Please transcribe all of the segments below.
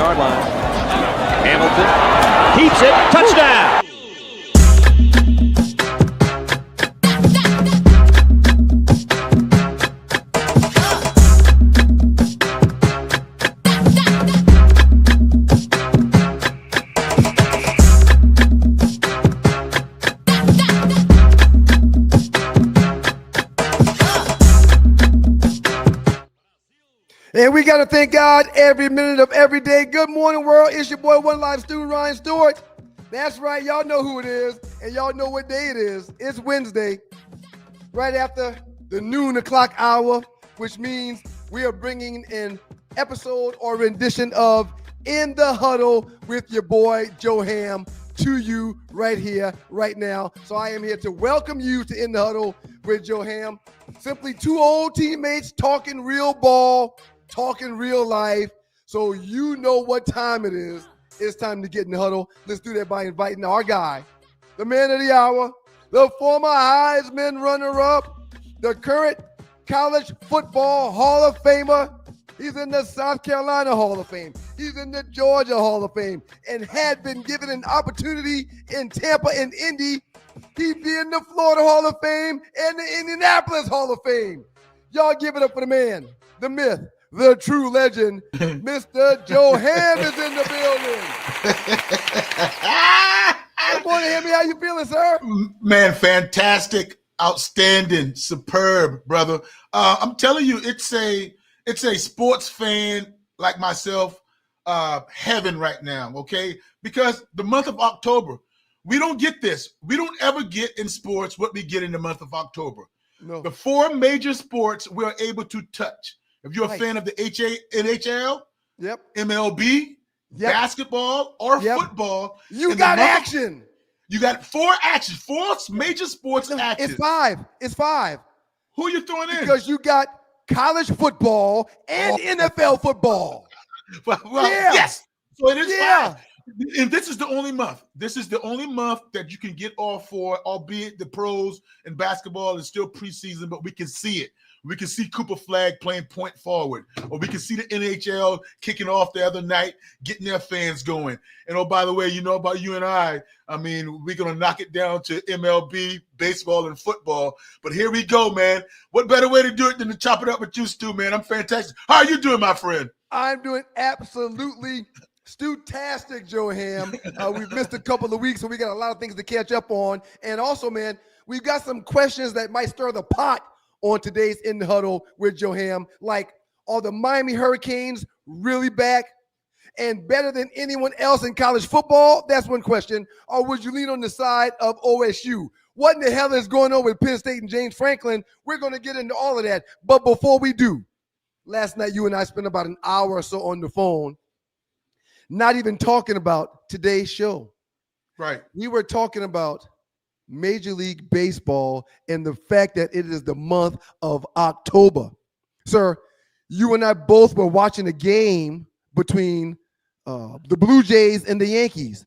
30-yard line. Hamilton keeps it. Touchdown. And we got to thank God every minute of every day. Good morning, world. It's your boy, One Life student Ryan Stewart. That's right. Y'all know who it is, and y'all know what day it is. It's Wednesday, right after the noon o'clock hour, which means we are bringing an episode or rendition of In the Huddle with your boy, Joe Ham, to you right here, right now. So I am here to welcome you to In the Huddle with Joe Ham. Simply two old teammates talking real ball, talking real life, so you know what time it is. It's time to get in the huddle. Let's do that by inviting our guy, the man of the hour, the former Heisman runner-up, the current college football Hall of Famer. He's in the South Carolina Hall of Fame. He's in the Georgia Hall of Fame and had been given an opportunity in Tampa and Indy. He'd be in the Florida Hall of Fame and the Indianapolis Hall of Fame. Y'all give it up for the man, the myth, the true legend, Mr. Joe Ham is in the building. Good morning, Hammy. How you feeling, sir? Man, fantastic, outstanding, superb, brother. I'm telling you, it's a sports fan like myself, heaven right now, okay? Because the month of October, we don't get this. We don't ever get in sports what we get in the month of October. No. The four major sports we're able to touch. If you're a fan of the NHL, yep, MLB, yep, basketball, or yep, football, you got action. You got four major sports action. It's five. Who are you throwing in? Because you got college football and NFL football. Well, yeah. Yes. So it is five. And this is the only month. This is the only month that you can get all four, albeit the pros and basketball is still preseason, but we can see it. We can see Cooper Flagg playing point forward, or we can see the NHL kicking off the other night, getting their fans going. And oh, by the way, you know about you and I mean, we're going to knock it down to MLB, baseball, and football. But here we go, man. What better way to do it than to chop it up with you, Stu, man? I'm fantastic. How are you doing, my friend? I'm doing absolutely Stu-tastic, Joe Ham. We've missed a couple of weeks, so we got a lot of things to catch up on. And also, man, we've got some questions that might stir the pot on today's In the Huddle with Joe Ham. Like, are the Miami Hurricanes really back and better than anyone else in college football? That's one question. Or would you lean on the side of OSU? What in the hell is going on with Penn State and James Franklin? We're going to get into all of that. But before we do, last night you and I spent about an hour or so on the phone, not even talking about today's show. Right. We were talking about Major League Baseball and the fact that it is the month of October. Sir, you and I both were watching a game between the Blue Jays and the Yankees.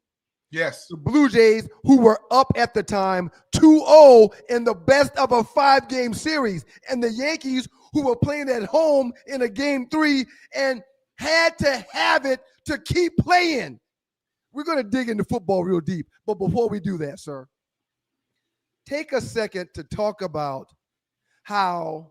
Yes. The Blue Jays, who were up at the time 2-0 in the best of a 5-game series, and the Yankees, who were playing at home in a game 3 and had to have it to keep playing. We're going to dig into football real deep. But before we do that, sir, take a second to talk about how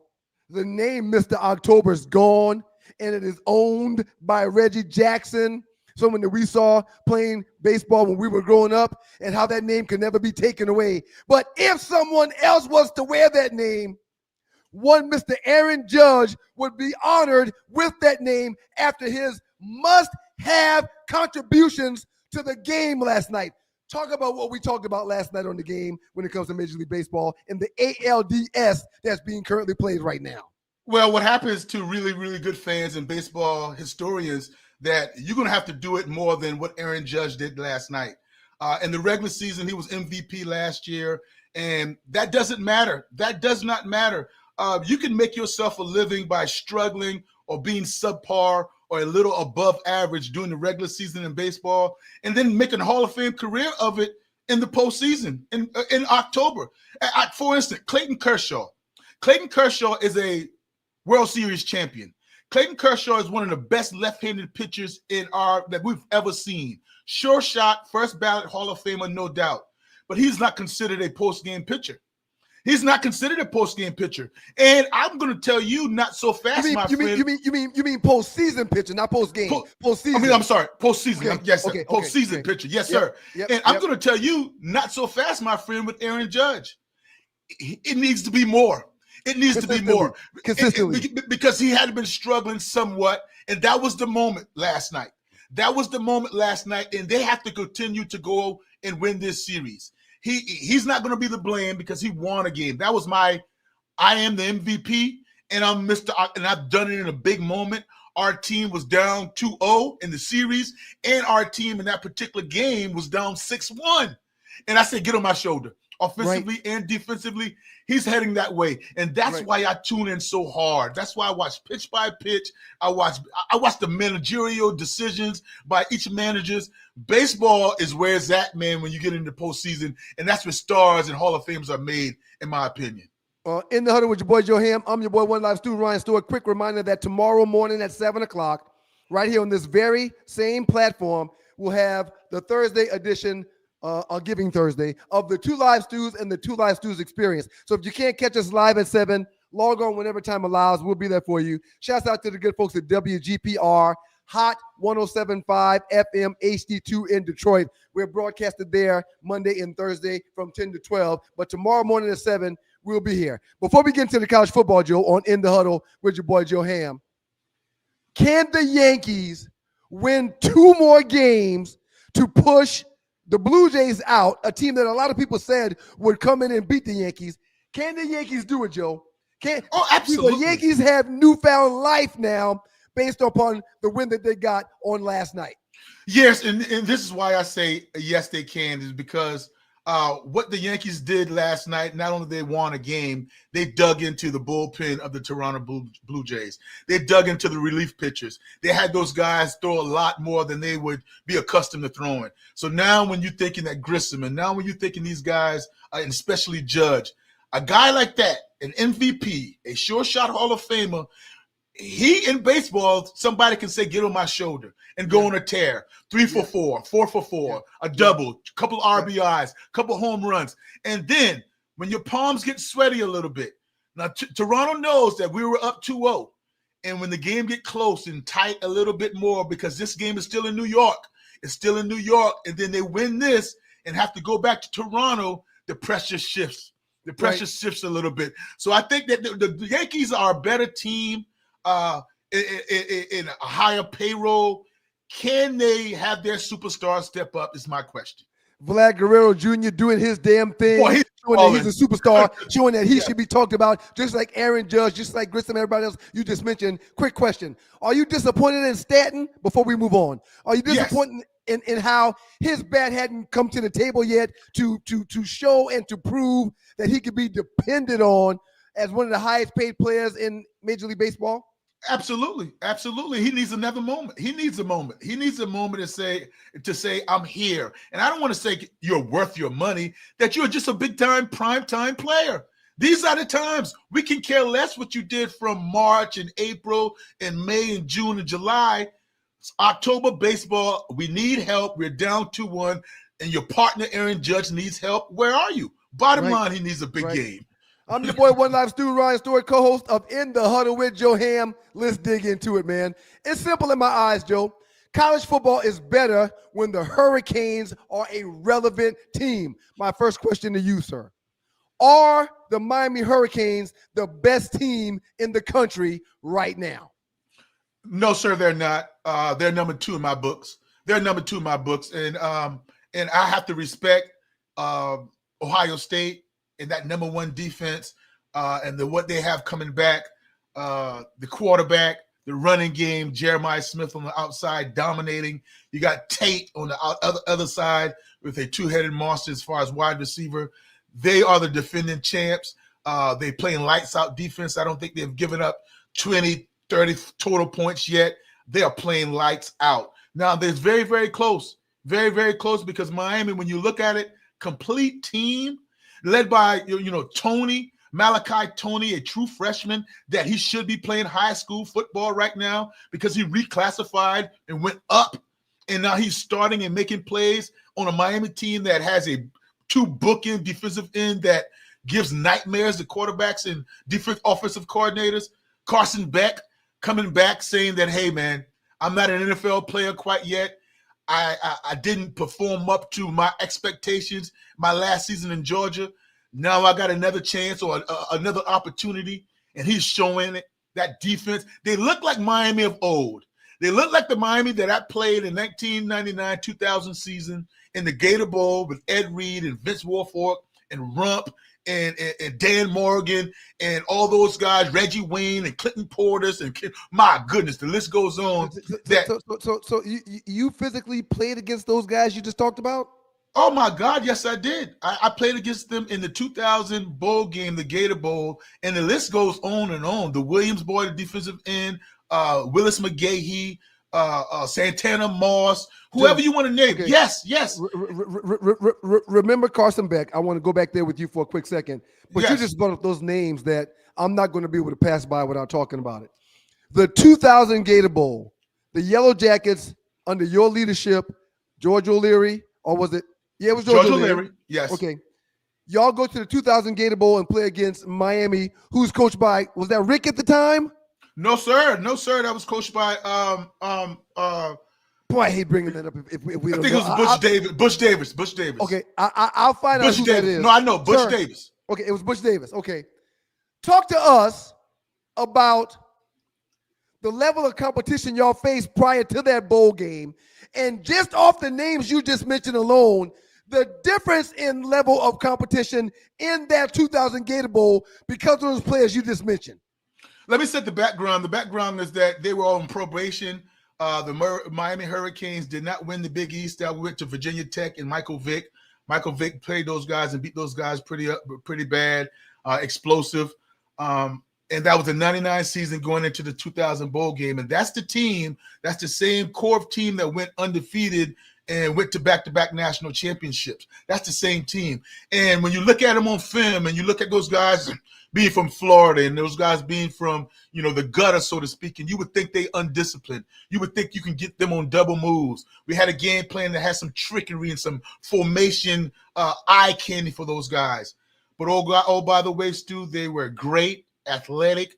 the name Mr. October is gone and it is owned by Reggie Jackson, someone that we saw playing baseball when we were growing up, and how that name can never be taken away. But if someone else was to wear that name, one Mr. Aaron Judge would be honored with that name after his must-have contributions to the game last night. Talk about what we talked about last night on the game when it comes to Major League Baseball and the ALDS that's being currently played right now. Well, what happens to really, really good fans and baseball historians that you're going to have to do it more than what Aaron Judge did last night. In the regular season, he was MVP last year, and that doesn't matter. That does not matter. You can make yourself a living by struggling or being subpar or a little above average during the regular season in baseball, and then make a Hall of Fame career of it in the postseason in October. For instance, Clayton Kershaw. Clayton Kershaw is a World Series champion. Clayton Kershaw is one of the best left-handed pitchers that we've ever seen. Sure shot, first ballot Hall of Famer, no doubt. But he's not considered a post-game pitcher. He's not considered a post-game pitcher. And I'm going to tell you, not so fast, my friend. You mean postseason pitcher, not post-game. Postseason. I'm sorry, postseason. Okay. Yes, sir. Okay. Postseason pitcher. Yes, sir. And I'm going to tell you, not so fast, my friend, with Aaron Judge. It needs to be more. It needs to be more. Consistently. Because he had been struggling somewhat, and that was the moment last night. And they have to continue to go and win this series. He's not going to be the blame because he won a game. That was I am the MVP, and I've done it in a big moment. Our team was down 2-0 in the series, and our team in that particular game was down 6-1. And I said, get on my shoulder. Offensively and defensively, he's heading that way. And that's why I tune in so hard. That's why I watch pitch by pitch. I watch the managerial decisions by each managers. Baseball is where it's at, man, when you get into the postseason. And that's where stars and Hall of Famers are made, in my opinion. In the Huddle with your boy, Joe Ham. I'm your boy, One Life student Ryan Stewart. Quick reminder that tomorrow morning at 7 o'clock, right here on this very same platform, we'll have the Thursday edition Giving Thursday of the Two Live Stews and the Two Live Stews Experience. So if you can't catch us live at 7, log on whenever time allows. We'll be there for you. Shouts out to the good folks at WGPR, Hot 107.5 FM HD2 in Detroit. We're broadcasted there Monday and Thursday from 10 to 12. But tomorrow morning at 7, we'll be here. Before we get into the college football, Joe, on In the Huddle with your boy, Joe Ham, can the Yankees win 2 more games to push the Blue Jays out, a team that a lot of people said would come in and beat the Yankees? Can the Yankees do it, Joe? Absolutely. The Yankees have newfound life now based upon the win that they got on last night. Yes, and this is why I say yes, they can, is because what the Yankees did last night, not only they won a game, they dug into the bullpen of the Toronto Blue Jays. They dug into the relief pitchers. They had those guys throw a lot more than they would be accustomed to throwing. So now when you're thinking that Grissom, and now when you're thinking these guys, and especially Judge, a guy like that, an MVP, a sure shot Hall of Famer, he in baseball, somebody can say, get on my shoulder and go on a tear. 3 for 4, 4 for 4, a double, couple RBIs, couple home runs. And then when your palms get sweaty a little bit, now Toronto knows that we were up 2-0. And when the game get close and tight a little bit more, because this game is still in New York, it's still in New York, and then they win this and have to go back to Toronto, the pressure shifts. The pressure shifts a little bit. So I think that the Yankees are a better team in a higher payroll. Can they have their superstar step up is my question. Vlad Guerrero Jr. doing his damn thing, showing that he's a superstar, showing that he should be talked about, just like Aaron Judge, just like Grissom, everybody else you just mentioned. Quick question. Are you disappointed in Stanton before we move on? Are you disappointed in how his bat hadn't come to the table yet to show and to prove that he could be depended on as one of the highest paid players in Major League Baseball? Absolutely. He needs another moment. He needs a moment to say, I'm here. And I don't want to say you're worth your money, that you're just a big time, prime time player. These are the times. We can care less what you did from March and April and May and June and July. It's October baseball. We need help. We're down 2-1, and your partner, Aaron Judge, needs help. Where are you? Bottom line, he needs a big game. I'm your boy, One Life student Ryan Stewart, co-host of In the Huddle with Joe Ham. Let's dig into it, man. It's simple in my eyes, Joe. College football is better when the Hurricanes are a relevant team. My first question to you, sir. Are the Miami Hurricanes the best team in the country right now? No, sir, they're not. They're number 2 in my books. And I have to respect Ohio State and that number 1 defense and what they have coming back, the quarterback, the running game, Jeremiah Smith on the outside dominating. You got Tate on the other side with a 2-headed monster as far as wide receiver. They are the defending champs. They playing lights out defense. I don't think they've given up 20, 30 total points yet. They are playing lights out. Now, there's very, very close, because Miami, when you look at it, complete team, led by, Tony, Malachi Tony, a true freshman, that he should be playing high school football right now because he reclassified and went up. And now he's starting and making plays on a Miami team that has a two bookend defensive end that gives nightmares to quarterbacks and offensive coordinators. Carson Beck coming back saying that, hey, man, I'm not an NFL player quite yet. I didn't perform up to my expectations my last season in Georgia. Now I got another chance or another opportunity, and he's showing it. That defense, they look like Miami of old. They look like the Miami that I played in 1999-2000 season in the Gator Bowl with Ed Reed and Vince Wilfork and Rump and Dan Morgan and all those guys, Reggie Wayne and Clinton Portis and my goodness, the list goes on. So you physically played against those guys you just talked about? Oh my God, yes I did. I played against them in the 2000 bowl game, the Gator Bowl, and the list goes on and on. The Williams boy, the defensive end, Willis McGahee, Santana Moss, whoever you want to name. Okay. Yes. Remember Carson Beck. I want to go back there with you for a quick second. But yes. You just brought up those names that I'm not going to be able to pass by without talking about it. The 2000 Gator Bowl, the Yellow Jackets under your leadership, George O'Leary, or was it? Yeah, it was George O'Leary. Yes. Okay. Y'all go to the 2000 Gator Bowl and play against Miami, who's coached by, was that Rick at the time? No, sir. That was coached by boy, I hate bringing that up. If we don't, I think it was Bush Davis. Okay, I'll find out who that is. No, I know Bush Davis. Okay, it was Bush Davis. Okay, talk to us about the level of competition y'all faced prior to that bowl game, and just off the names you just mentioned alone, the difference in level of competition in that 2000 Gator Bowl because of those players you just mentioned. Let me set the background. The background is that they were all on probation. The Miami Hurricanes did not win the Big East. That went to Virginia Tech and Michael Vick. Michael Vick played those guys and beat those guys pretty bad, explosive. And that was the 99 season going into the 2000 bowl game. And that's the team, that's the same core team that went undefeated and went to back-to-back national championships. That's the same team. And when you look at them on film and you look at those guys being from Florida and those guys being from, the gutter, so to speak, and you would think they undisciplined. You would think you can get them on double moves. We had a game plan that had some trickery and some formation eye candy for those guys. But by the way, Stu, they were great, athletic,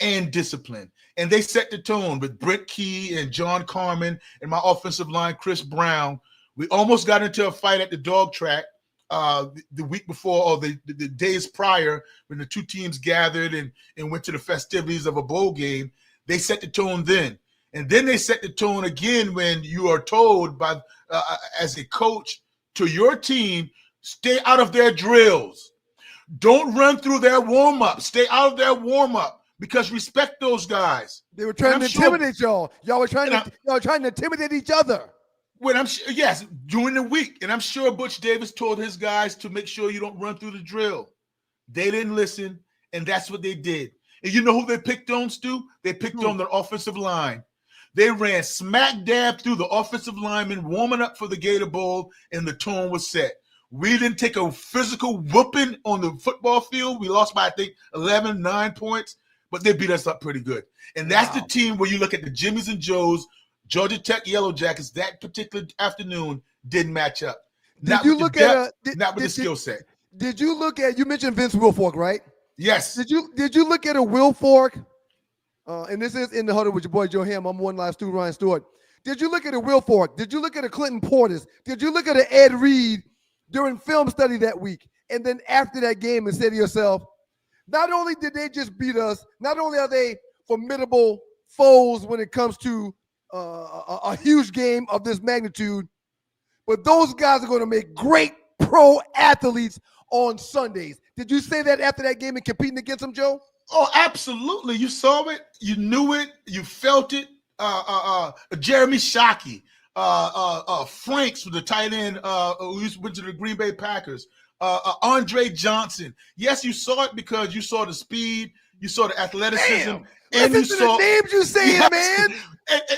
and disciplined. And they set the tone with Brent Key and John Carmen and my offensive line, Chris Brown. We almost got into a fight at the dog track the week before or the days prior when the two teams gathered and went to the festivities of a bowl game. They set the tone then. And then they set the tone again when you are told by as a coach to your team, stay out of their drills. Don't run through their warm-up. Stay out of their warm-up. Because respect those guys. They were trying to intimidate y'all. Y'all were trying to intimidate each other. Yes, during the week. And I'm sure Butch Davis told his guys to make sure you don't run through the drill. They didn't listen, and that's what they did. And you know who they picked on, Stu? They picked on the offensive line. They ran smack dab through the offensive linemen, warming up for the Gator Bowl, and the tone was set. We didn't take a physical whooping on the football field. We lost by, I think, 9 points. But they beat us up pretty good. And that's the team where you look at the Jimmies and Joes, Georgia Tech Yellow Jackets, that particular afternoon didn't match up. Not with the skill set. Did you look at, you mentioned Vince Wilfork, right? Yes. Did you look at a Wilfork? And this is in the huddle with your boy Joe Ham. I'm one live Stu Ryan Stewart. Did you look at a Wilfork? Did you look at a Clinton Portis? Did you look at an Ed Reed during film study that week? And then after that game and say to yourself, not only did they just beat us, not only are they formidable foes when it comes to a huge game of this magnitude, but those guys are going to make great pro athletes on Sundays. Did you say that after that game and competing against them, Joe? Oh, absolutely. You saw it. You knew it. You felt it. Jeremy Shockey, Franks for the tight end who went to the Green Bay Packers. Andre Johnson. Yes, you saw it because you saw the speed, you saw the athleticism, and you saw the names you saying, man.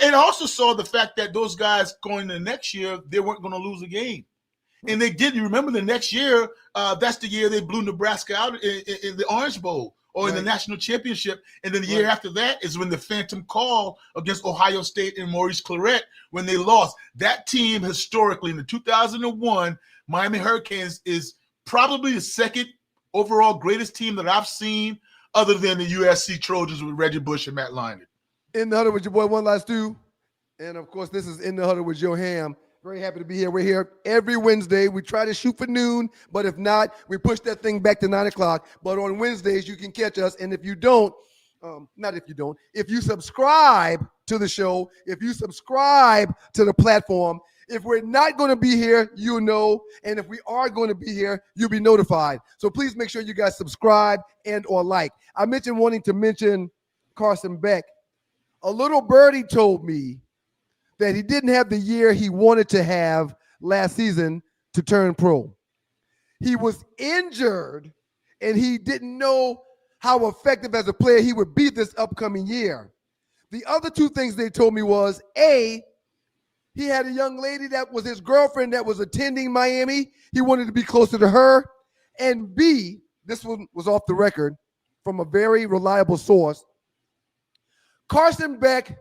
And also saw the fact that those guys going into next year, they weren't going to lose a game. And they did. You remember the next year, that's the year they blew Nebraska out in the Orange Bowl or in the national championship. And then the year after that is when the phantom call against Ohio State and Maurice Claret, when they lost. That team historically in the 2001 Miami Hurricanes is probably the second overall greatest team that I've seen other than the USC Trojans with Reggie Bush and Matt Leinart. In the Huddle with your boy, One Last Stu. And, of course, this is In the Huddle with Joe Ham. Very happy to be here. We're here every Wednesday. We try to shoot for noon, but if not, we push that thing back to 9 o'clock. But on Wednesdays, you can catch us. And if you don't, if you subscribe to the show, if you subscribe to the platform, if we're not going to be here, you'll know. And if we are going to be here, you'll be notified. So please make sure you guys subscribe and or like. I mentioned wanting to mention Carson Beck. A little birdie told me that he didn't have the year he wanted to have last season to turn pro. He was injured, and he didn't know how effective as a player he would be this upcoming year. The other two things they told me was, A, he had a young lady that was his girlfriend that was attending Miami. He wanted to be closer to her. And B, this one was off the record from a very reliable source, Carson Beck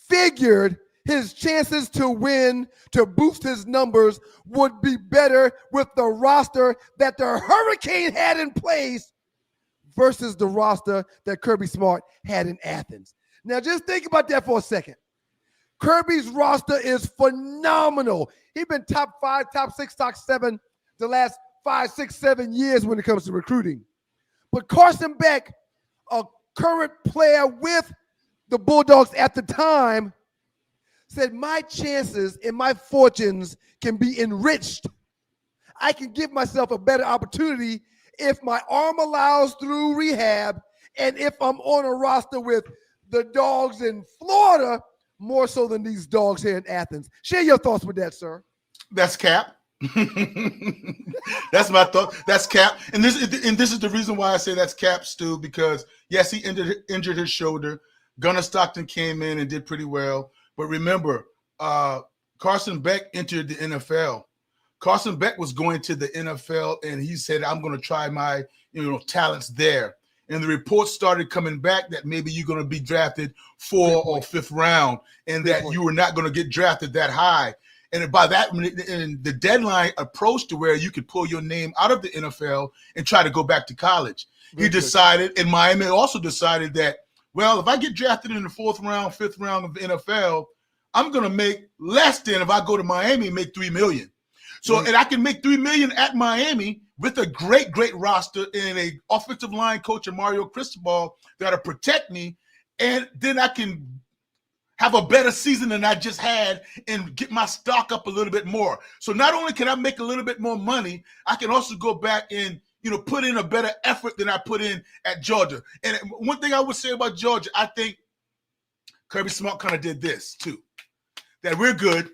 figured his chances to win, to boost his numbers, would be better with the roster that the Hurricane had in place versus the roster that Kirby Smart had in Athens. Now, just think about that for a second. Kirby's roster is phenomenal. He's been top 5, top 6, top 7 the last 5, 6, 7 years when it comes to recruiting. But Carson Beck, a current player with the Bulldogs at the time, said my chances and my fortunes can be enriched. I can give myself a better opportunity if my arm allows through rehab and if I'm on a roster with the dogs in Florida more so than these dogs here in Athens. Share your thoughts with that, sir. That's cap. That's my thought. That's cap. And this is the reason why I say that's cap, Stu, because yes, he injured his shoulder. Gunnar Stockton came in and did pretty well. But remember, Carson Beck entered the NFL. Carson Beck was going to the NFL, and he said, I'm going to try my talents there. And the reports started coming back that maybe you're going to be drafted 4th or 5th round, and that you were not going to get drafted that high. And by that, and the deadline approached to where you could pull your name out of the NFL and try to go back to college. He decided, and Miami also decided that, well, if I get drafted in the 4th round, 5th round of the NFL, I'm going to make less than if I go to Miami and make $3 million. So, and I can make $3 million at Miami with a great, great roster and a offensive line coach and Mario Cristobal that'll protect me. And then I can have a better season than I just had and get my stock up a little bit more. So not only can I make a little bit more money, I can also go back and put in a better effort than I put in at Georgia. And one thing I would say about Georgia, I think Kirby Smart kind of did this too. That we're good.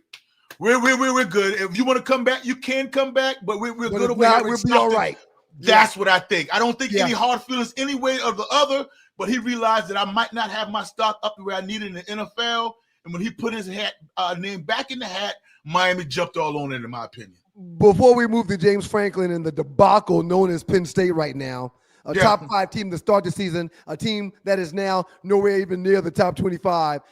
We're good. If you want to come back, you can come back, but we're good over here. We'll be all right. That's what I think. I don't think any hard feelings any way or the other, but he realized that I might not have my stock up to where I needed in the NFL. And when he put his name back in the hat, Miami jumped all on it, in my opinion. Before we move to James Franklin and the debacle known as Penn State right now, a top 5 team to start the season, a team that is now nowhere even near the top 25.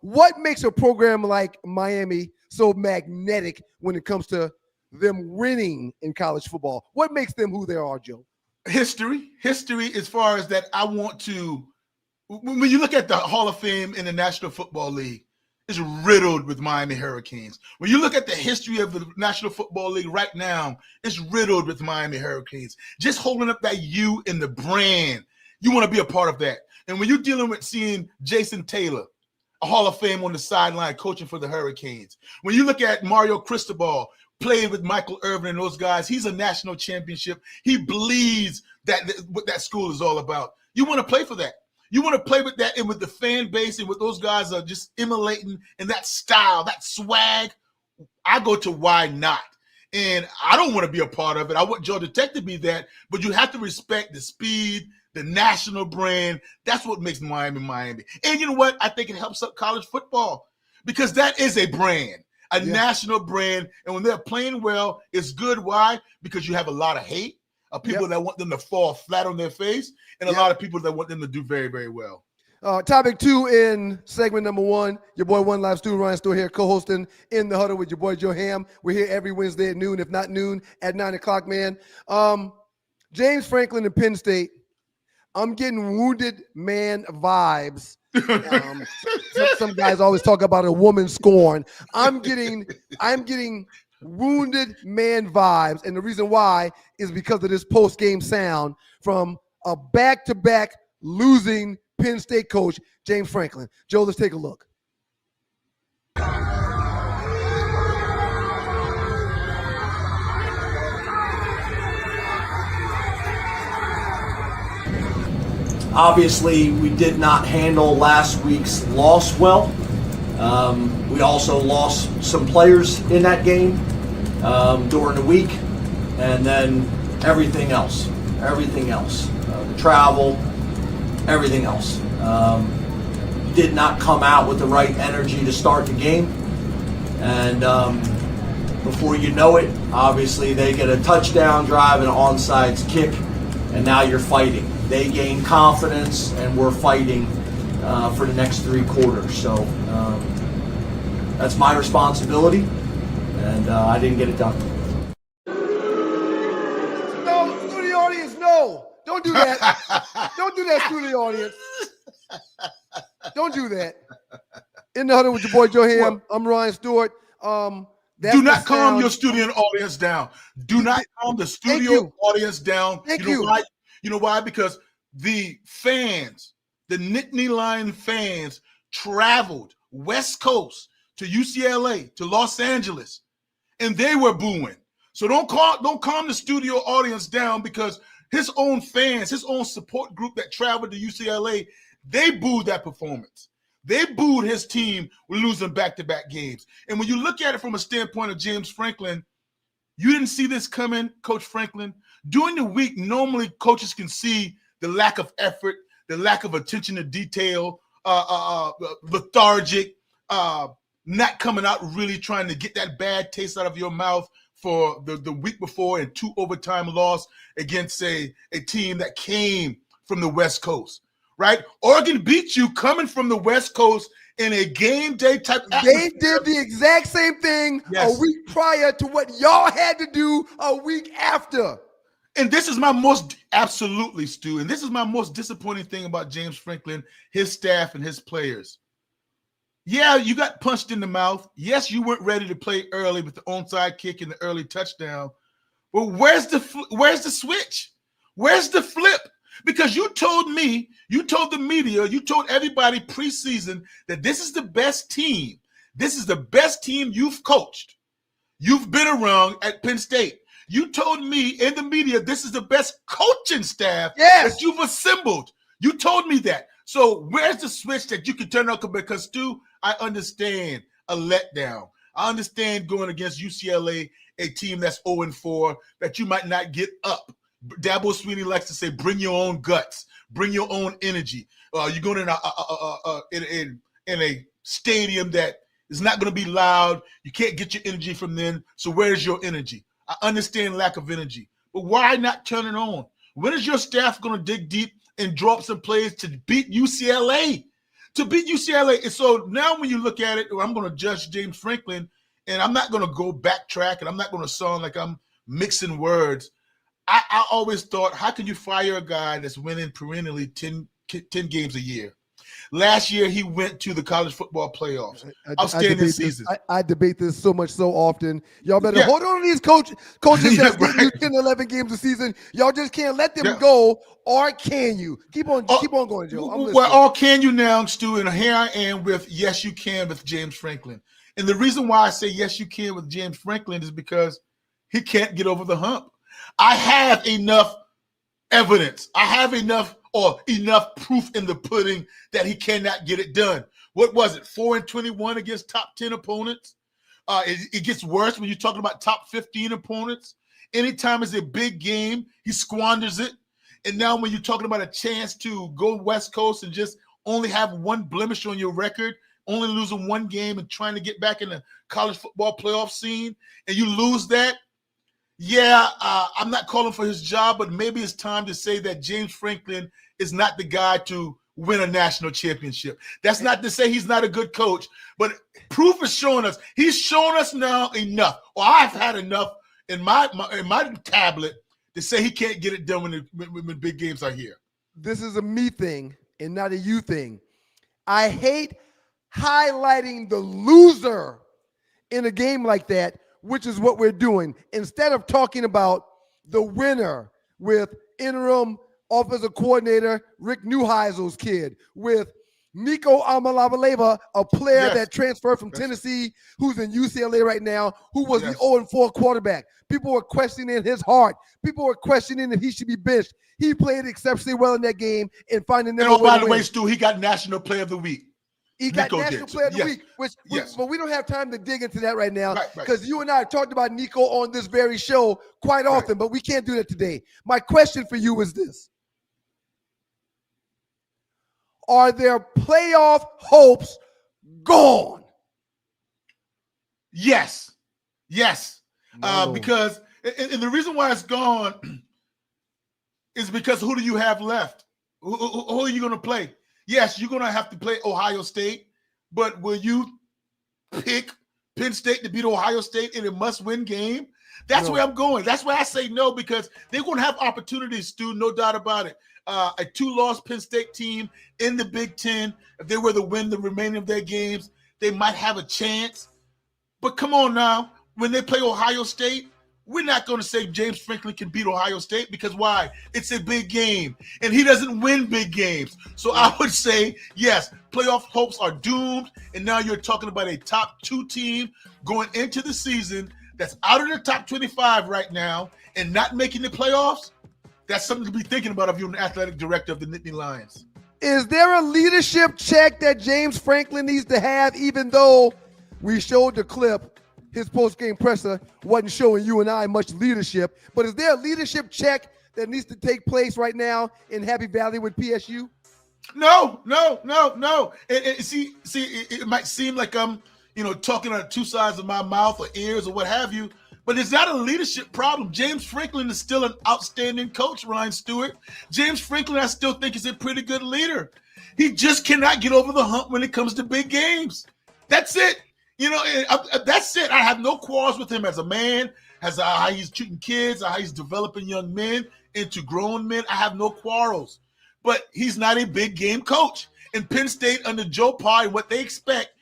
What makes a program like Miami so magnetic when it comes to them winning in college football? What makes them who they are, Joe? History as far as that. I want to, when you look at the Hall of Fame in the National Football League, it's riddled with Miami Hurricanes. When you look at the history of the National Football League right now, it's riddled with Miami Hurricanes. Just holding up that U in the brand, you want to be a part of that. And when you're dealing with seeing Jason Taylor, a Hall of Fame on the sideline coaching for the Hurricanes. When you look at Mario Cristobal, playing with Michael Irvin and those guys, he's a national championship. He believes that what that school is all about. You want to play for that. You want to play with that and with the fan base and with those guys are just emulating and that style, that swag. I go to why not? And I don't want to be a part of it. I want Georgia Tech to be that, but you have to respect the speed, the national brand. That's what makes Miami Miami. And you know what? I think it helps up college football because that is a brand. a national brand. And when they're playing well, it's good. Why? Because you have a lot of hate, of people that want them to fall flat on their face, and a lot of people that want them to do very, very well. Topic 2 in segment number 1. Your boy One Live Stu Ryan still here co-hosting In the Huddle with your boy Joe Ham. We're here every Wednesday at noon, if not noon, at 9 o'clock, man. James Franklin and Penn State. I'm getting wounded man vibes. Some guys always talk about a woman scorn. I'm getting wounded man vibes, and the reason why is because of this post-game sound from a back-to-back losing Penn State coach, James Franklin. Joe, let's take a look. Obviously, we did not handle last week's loss well. We also lost some players in that game during the week, and then everything else, the travel, everything else. Did not come out with the right energy to start the game, and before you know it, obviously they get a touchdown drive and an onside kick, and now you're fighting. They gain confidence, and we're fighting for the next 3 quarters. So that's my responsibility, and I didn't get it done. No, studio audience, no. Don't do that. Don't do that, studio audience. Don't do that. In the Huddle with your boy Joe Ham. I'm Ryan Stewart. Do not calm your studio audience down. Do not calm the studio audience down. Thank you. Why? You know why? Because the fans, the Nittany Lion fans, traveled West Coast to UCLA, to Los Angeles, and they were booing. So don't calm the studio audience down, because his own fans, his own support group that traveled to UCLA, they booed that performance. They booed his team losing back-to-back games. And when you look at it from a standpoint of James Franklin, you didn't see this coming, Coach Franklin. During the week, normally coaches can see the lack of effort, the lack of attention to detail, lethargic, not coming out really trying to get that bad taste out of your mouth for the week before and 2 overtime loss against a team that came from the West Coast, right? Oregon beat you coming from the West Coast in a game day type atmosphere. They did the exact same thing a week prior to what y'all had to do a week after. And this is my most, absolutely, Stu, and this is my most disappointing thing about James Franklin, his staff, and his players. Yeah, you got punched in the mouth. Yes, you weren't ready to play early with the onside kick and the early touchdown. But where's the switch? Where's the flip? Because you told me, you told the media, you told everybody preseason that this is the best team. This is the best team you've coached. You've been around at Penn State. You told me in the media this is the best coaching staff that you've assembled. You told me that. So where's the switch that you can turn on? Because, Stu, I understand a letdown. I understand going against UCLA, a team that's 0-4, that you might not get up. Dabo Swinney likes to say, bring your own guts, bring your own energy. You're going in a stadium that is not going to be loud. You can't get your energy from then. So where's your energy? I understand lack of energy, but why not turn it on? When is your staff going to dig deep and draw up some plays to beat UCLA? To beat UCLA. And so now when you look at it, I'm going to judge James Franklin, and I'm not going to go backtrack, and I'm not going to sound like I'm mixing words. I always thought, how can you fire a guy that's winning perennially 10 games a year? Last year, he went to the college football playoffs. Outstanding season. I debate this so much so often. Y'all better hold on to these coaches that win you 10, 11 games a season. Y'all just can't let them go, or can you? Keep on going, Joe. Or can you now, Stu? And here I am with yes, you can with James Franklin. And the reason why I say yes, you can with James Franklin is because he can't get over the hump. I have enough evidence. I have enough proof in the pudding that he cannot get it done. What was it? 4-21 against top 10 opponents. It gets worse when you're talking about top 15 opponents. Anytime it's a big game, he squanders it. And now when you're talking about a chance to go West Coast and just only have one blemish on your record, only losing one game and trying to get back in the college football playoff scene, and you lose that, I'm not calling for his job, but maybe it's time to say that James Franklin is not the guy to win a national championship. That's not to say he's not a good coach, but proof is showing us. He's shown us now enough, or I've had enough in my tablet to say he can't get it done when big games are here. This is a me thing and not a you thing. I hate highlighting the loser in a game like that, which is what we're doing. Instead of talking about the winner with interim offensive coordinator Rick Neuheisel's kid, with Nico Amalavaleva, a player that transferred from Tennessee, who's in UCLA right now, who was the 0-4 quarterback. People were questioning his heart. People were questioning if he should be benched. He played exceptionally well in that game and finding them. And by the way, Stu, he got National Player of the Week. He got National Player of the Week, but we don't have time to dig into that right now because you and I talked about Nico on this very show quite often, but we can't do that today. My question for you is this. Are their playoff hopes gone? Yes. Because and the reason why it's gone is because who do you have left? Who are you going to play? Yes, you're going to have to play Ohio State, but will you pick Penn State to beat Ohio State in a must-win game? That's where I'm going. That's why I say no, because they're going to have opportunities, Stu, no doubt about it. A 2-loss Penn State team in the Big Ten, if they were to win the remaining of their games, they might have a chance. But come on now, when they play Ohio State, we're not going to say James Franklin can beat Ohio State because why? It's a big game, and he doesn't win big games. So I would say, yes, playoff hopes are doomed, and now you're talking about a top 2 team going into the season that's out of the top 25 right now and not making the playoffs. That's something to be thinking about if you're an athletic director of the Nittany Lions. Is there a leadership check that James Franklin needs to have, even though we showed the clip, his post-game presser wasn't showing you and I much leadership, but is there a leadership check that needs to take place right now in Happy Valley with PSU? No. See, it might seem like I'm, talking on two sides of my mouth or ears or what have you, but it's not a leadership problem. James Franklin is still an outstanding coach, Ryan Stewart. James Franklin, I still think, is a pretty good leader. He just cannot get over the hump when it comes to big games. That's it. That's it. I have no quarrels with him as a man, as how he's treating kids, how he's developing young men into grown men. I have no quarrels. But he's not a big game coach. In Penn State, under Joe Pa, what they expect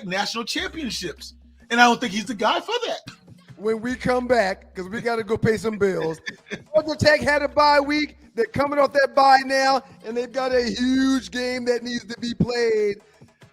national championships. And I don't think he's the guy for that. When we come back, because we got to go pay some bills, Georgia Tech had a bye week. They're coming off that bye now, and they've got a huge game that needs to be played.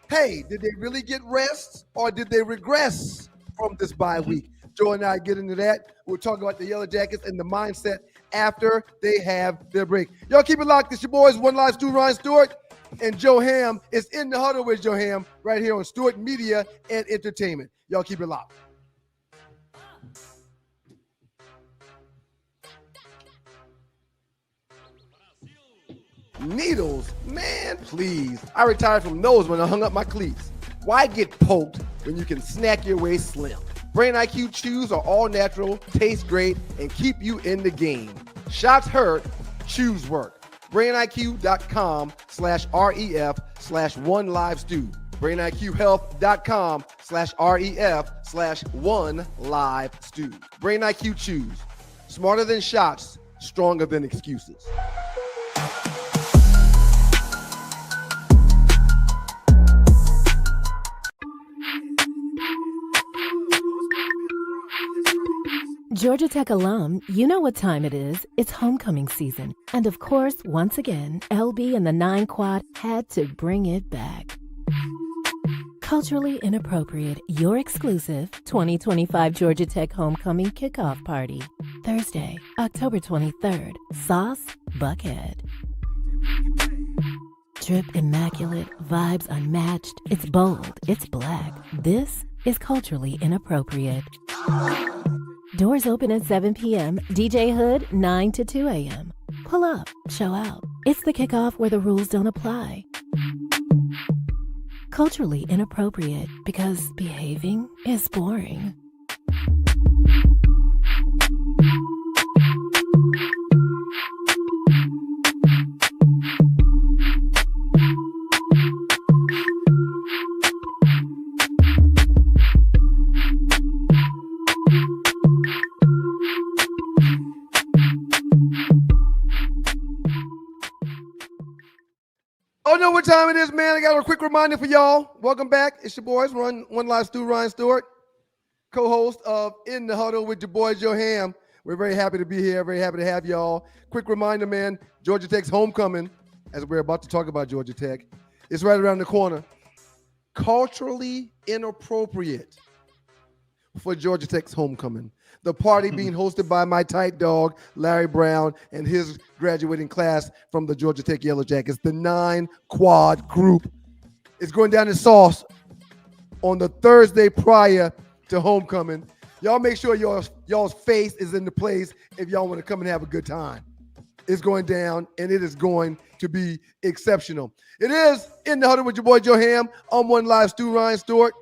Hey, did they really get rest, or did they regress from this bye week? Joe and I get into that. We'll talk about the Yellow Jackets and the mindset after they have their break. Y'all keep it locked. It's your boys, One Live Stu, Ryan Stewart, and Joe Ham is in the huddle with Joe Ham right here on Stewart Media and Entertainment. Y'all keep it locked. Needles, man, please. I retired from those when I hung up my cleats. Why get poked when you can snack your way slim? Brain IQ chews are all natural, taste great, and keep you in the game. Shots hurt, chews work. BrainIQ.com/REF/OneLiveStew. BrainIQHealth.com/REF/OneLiveStew. Brain IQ chews. Smarter than shots, stronger than excuses. Georgia Tech alum, you know what time it is. It's homecoming season. And of course, once again, LB and the 9 Quad had to bring it back. Culturally Inappropriate, your exclusive 2025 Georgia Tech homecoming kickoff party. Thursday, October 23rd, Sauce Buckhead. Drip immaculate, vibes unmatched. It's bold, it's black. This is Culturally Inappropriate. Doors open at 7 p.m., DJ Hood 9 to 2 a.m. Pull up, show out. It's the kickoff where the rules don't apply. Culturally inappropriate because behaving is boring. Oh, know what time it is, man. I got a quick reminder for y'all. Welcome back. It's your boys, One Live Stu, Ryan Stewart, co-host of In the Huddle with your boy, Joe Ham. We're very happy to be here. Very happy to have y'all. Quick reminder, man. Georgia Tech's homecoming, as we're about to talk about Georgia Tech, it's right around the corner. Culturally inappropriate for Georgia Tech's homecoming. The party being hosted by my tight dog, Larry Brown, and his graduating class from the Georgia Tech Yellow Jackets. The 9-quad group is going down in Sauce on the Thursday prior to homecoming. Y'all make sure y'all's face is in the place if y'all want to come and have a good time. It's going down, and it is going to be exceptional. It is In the Huddle with your boy, Joe Ham. I'm One Live Stu, Ryan Stewart.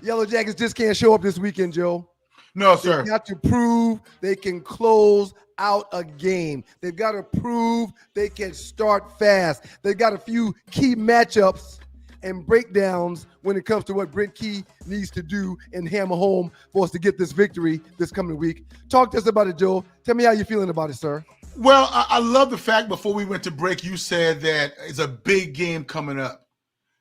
Yellow Jackets just can't show up this weekend, Joe. No, sir. They've got to prove they can close out a game. They've got to prove they can start fast. They've got a few key matchups and breakdowns when it comes to what Brent Key needs to do and hammer home for us to get this victory this coming week. Talk to us about it, Joe. Tell me how you're feeling about it, sir. Well, I love the fact before we went to break, you said that it's a big game coming up.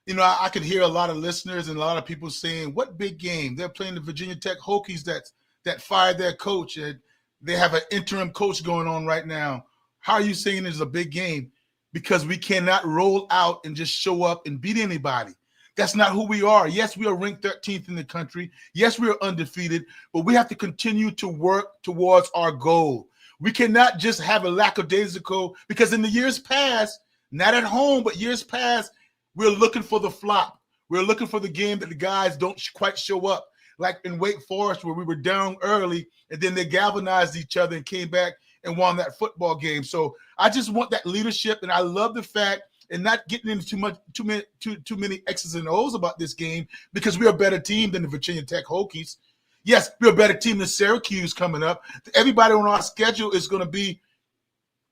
You know, I could hear a lot of listeners and a lot of people saying, what big game? They're playing the Virginia Tech Hokies that fired their coach, and they have an interim coach going on right now. How are you saying it's a big game? Because we cannot roll out and just show up and beat anybody. That's not who we are. Yes, we are ranked 13th in the country. Yes, we are undefeated, but we have to continue to work towards our goal. We cannot just have a lackadaisical, because in the years past, not at home, but years past, we're looking for the flop. We're looking for the game that the guys don't quite show up. Like in Wake Forest, where we were down early, and then they galvanized each other and came back and won that football game. So I just want that leadership, and I love the fact, and not getting into too many X's and O's about this game, because we're a better team than the Virginia Tech Hokies. Yes, we're a better team than Syracuse coming up. Everybody on our schedule is going to be,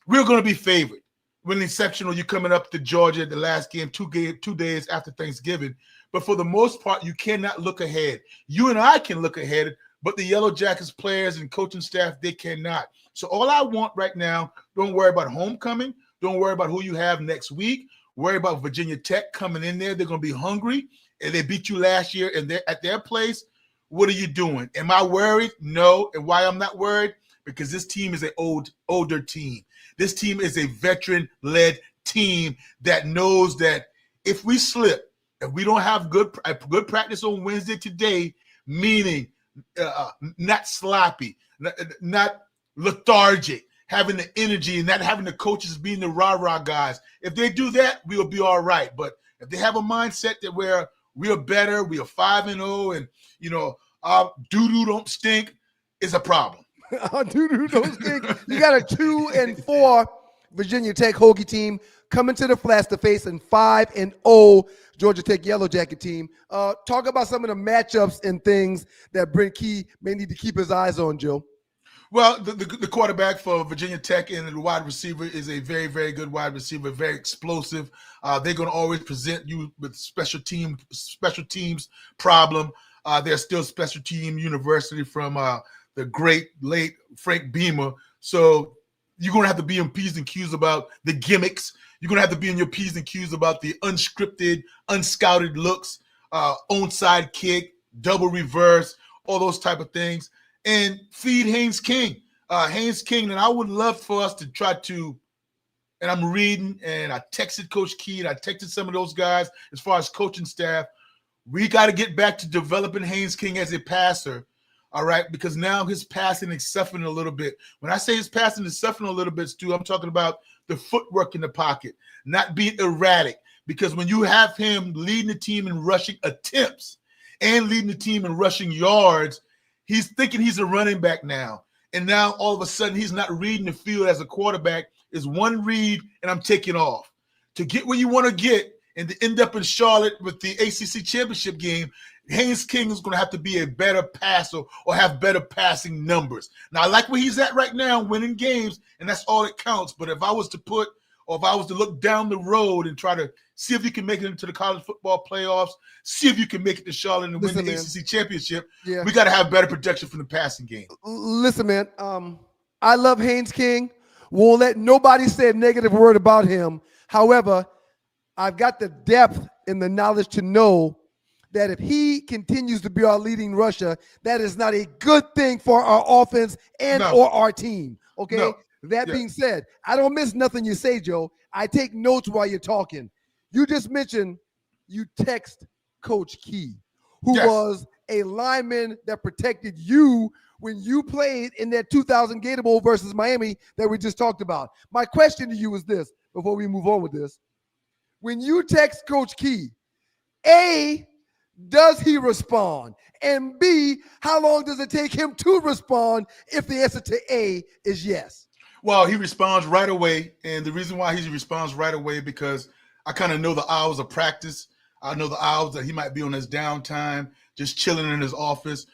we're going to be favored. When exceptional, you're coming up to Georgia, the last game, 2 days after Thanksgiving. But for the most part, you cannot look ahead. You and I can look ahead, but the Yellow Jackets players and coaching staff, they cannot. So all I want right now, don't worry about homecoming. Don't worry about who you have next week. Worry about Virginia Tech coming in there. They're going to be hungry, and they beat you last year, and they're at their place. What are you doing? Am I worried? No. And why I'm not worried? Because this team is an older team. This team is a veteran-led team that knows that if we slip, if we don't have good practice on Wednesday today, meaning not sloppy, not lethargic, having the energy and not having the coaches being the rah-rah guys, if they do that, we'll be all right. But if they have a mindset that we're better, we are 5-0, and our doo-doo don't stink, is a problem. Doo-doo don't stink. You got a 2-4 Virginia Tech Hokie team coming to the Flats to face a 5-0 Georgia Tech Yellow Jacket team. Talk about some of the matchups and things that Brent Key may need to keep his eyes on, Joe. Well, the quarterback for Virginia Tech and the wide receiver is a very, very good wide receiver, very explosive. They're going to always present you with special teams problem. They're still special team university from the great late Frank Beamer. So you're going to have to be in P's and Q's about the gimmicks. You're going to have to be in your P's and Q's about the unscripted, unscouted looks, onside kick, double reverse, all those type of things. And feed Haynes King. And I would love for us to try to, and I'm reading, and I texted Coach Key, and I texted some of those guys as far as coaching staff. We got to get back to developing Haynes King as a passer, all right? Because now his passing is suffering a little bit. When I say his passing is suffering a little bit, Stu, I'm talking about the footwork in the pocket, not being erratic. Because when you have him leading the team in rushing attempts and leading the team in rushing yards, he's thinking he's a running back now. And now all of a sudden he's not reading the field as a quarterback. It's one read and I'm taking off. To get where you want to get, and to end up in Charlotte with the ACC championship game, Haynes King is going to have to be a better passer or have better passing numbers. Now, I like where he's at right now, winning games, and that's all that counts. But if I was to look down the road and try to see if you can make it into the college football playoffs, see if you can make it to Charlotte and win the ACC championship, we got to have better protection from the passing game. Listen, man, I love Haynes King. Won't let nobody say a negative word about him. However, I've got the depth and the knowledge to know that if he continues to be our leading rusher, that is not a good thing for our offense or our team. Okay. No. That being said, I don't miss nothing you say, Joe. I take notes while you're talking. You just mentioned you text Coach Key, who was a lineman that protected you when you played in that 2000 Gator Bowl versus Miami that we just talked about. My question to you is this, before we move on with this. When you text Coach Key, A, does he respond? And B, how long does it take him to respond if the answer to A is yes? Well, he responds right away. And the reason why he responds right away, because I kind of know the hours of practice. I know the hours that he might be on his downtime, just chilling in his office,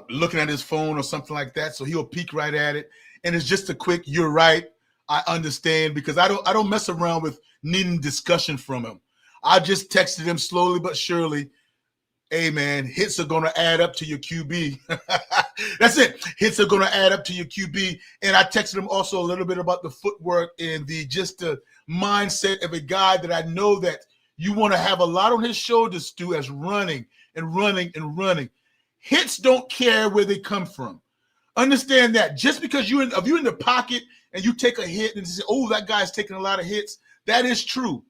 looking at his phone or something like that. So he'll peek right at it. And it's just a quick, you're right, I understand, because I don't mess around with needing discussion from him. I just texted him slowly but surely, hey, man, hits are going to add up to your QB. That's it. Hits are going to add up to your QB. And I texted him also a little bit about the footwork and the mindset of a guy that I know that you want to have a lot on his shoulders, Stu, as running and running and running. Hits don't care where they come from. Understand that just because if you're in the pocket and you take a hit and you say, oh, that guy's taking a lot of hits, that is true.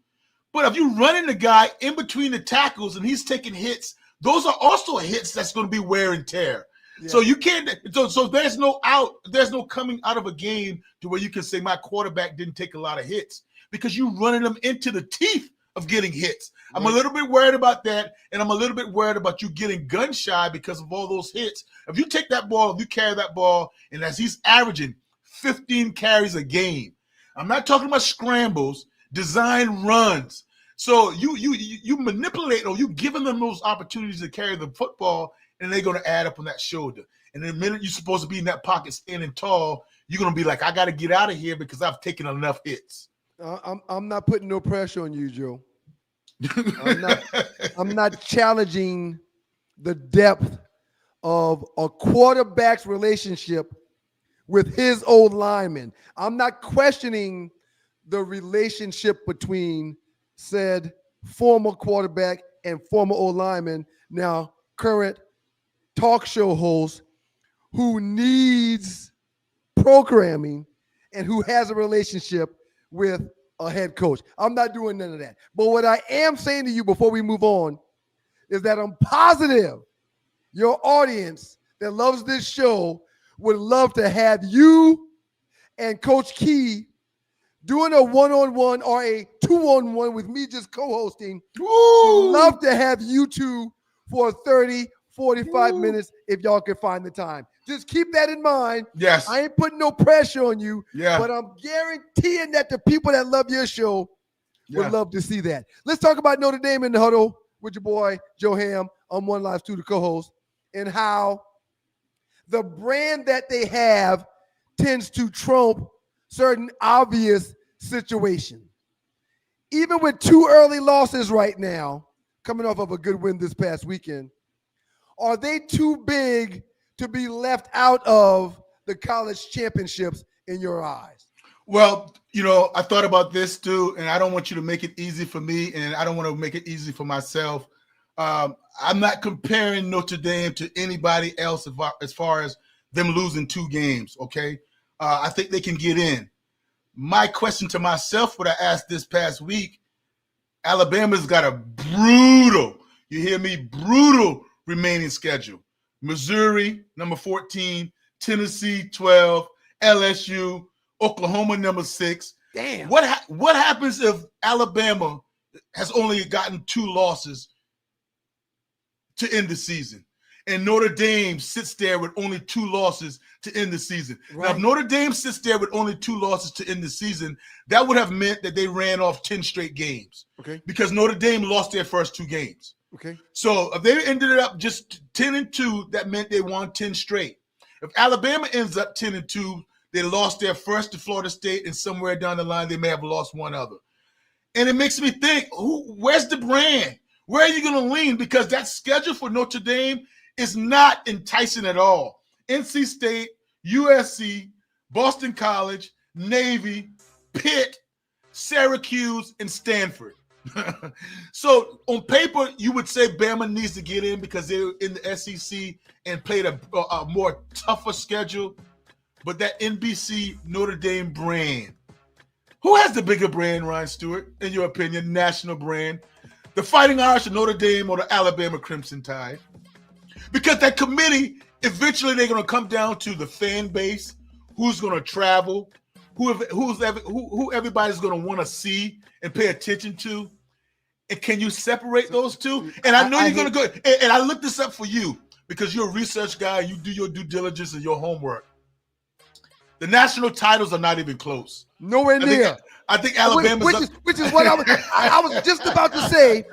But if you're running the guy in between the tackles and he's taking hits, those are also hits that's going to be wear and tear. Yeah. So you can't. So there's no out. There's no coming out of a game to where you can say my quarterback didn't take a lot of hits because you're running them into the teeth of getting hits. Right. I'm a little bit worried about that, and I'm a little bit worried about you getting gun shy because of all those hits. If you take that ball, if you carry that ball, and as he's averaging 15 carries a game, I'm not talking about scrambles, design runs. So you manipulate, or you giving them those opportunities to carry the football, and they're going to add up on that shoulder. And the minute you're supposed to be in that pocket standing tall, you're going to be like, I got to get out of here because I've taken enough hits. I'm not putting no pressure on you, Joe. I'm not challenging the depth of a quarterback's relationship with his old lineman. I'm not questioning the relationship between said former quarterback and former old lineman, now current talk show host, who needs programming and who has a relationship with a head coach. I'm not doing none of that. But what I am saying to you before we move on is that I'm positive your audience that loves this show would love to have you and Coach Key doing a one-on-one or a two-on-one with me just co-hosting. Love to have you two for 30, 45 minutes if y'all can find the time. Just keep that in mind. Yes. I ain't putting no pressure on you, but I'm guaranteeing that the people that love your show would love to see that. Let's talk about Notre Dame in the Huddle with your boy, Joe Ham. I'm One Live Studio co-host, and how the brand that they have tends to trump certain obvious situations. Even with 2 early losses right now, coming off of a good win this past weekend, are they too big to be left out of the college championships in your eyes? Well, I thought about this too, and I don't want you to make it easy for me, and I don't want to make it easy for myself. I'm not comparing Notre Dame to anybody else as far as them losing 2 games, okay? I think they can get in. My question to myself, what I asked this past week, Alabama's got a brutal, you hear me, brutal remaining schedule. Missouri, number 14, Tennessee, 12, LSU, Oklahoma, number 6. Damn. What happens if Alabama has only gotten 2 losses to end the season? and Notre Dame sits there with only 2 losses to end the season. Right. Now, if Notre Dame sits there with only 2 losses to end the season, that would have meant that they ran off 10 straight games. Okay. Because Notre Dame lost their first 2 games. Okay. So if they ended up just 10-2, that meant they won 10 straight. If Alabama ends up 10-2, they lost their first to Florida State, and somewhere down the line they may have lost one other. And it makes me think, where's the brand? Where are you going to lean? Because that schedule for Notre Dame is not enticing at all. NC State, USC, Boston College, Navy, Pitt, Syracuse, and Stanford. So on paper, you would say Bama needs to get in because they're in the SEC and played a more tougher schedule. But that NBC Notre Dame brand, who has the bigger brand, Ryan Stewart, in your opinion, national brand? The Fighting Irish of Notre Dame or the Alabama Crimson Tide? Because that committee, eventually they're going to come down to the fan base, who's going to travel, who everybody's going to want to see and pay attention to. And can you separate those two? And I know you're going to go, and I looked this up for you because you're a research guy, you do your due diligence and your homework. The national titles are not even close. Nowhere near. I think Alabama's which is what I was just about to say.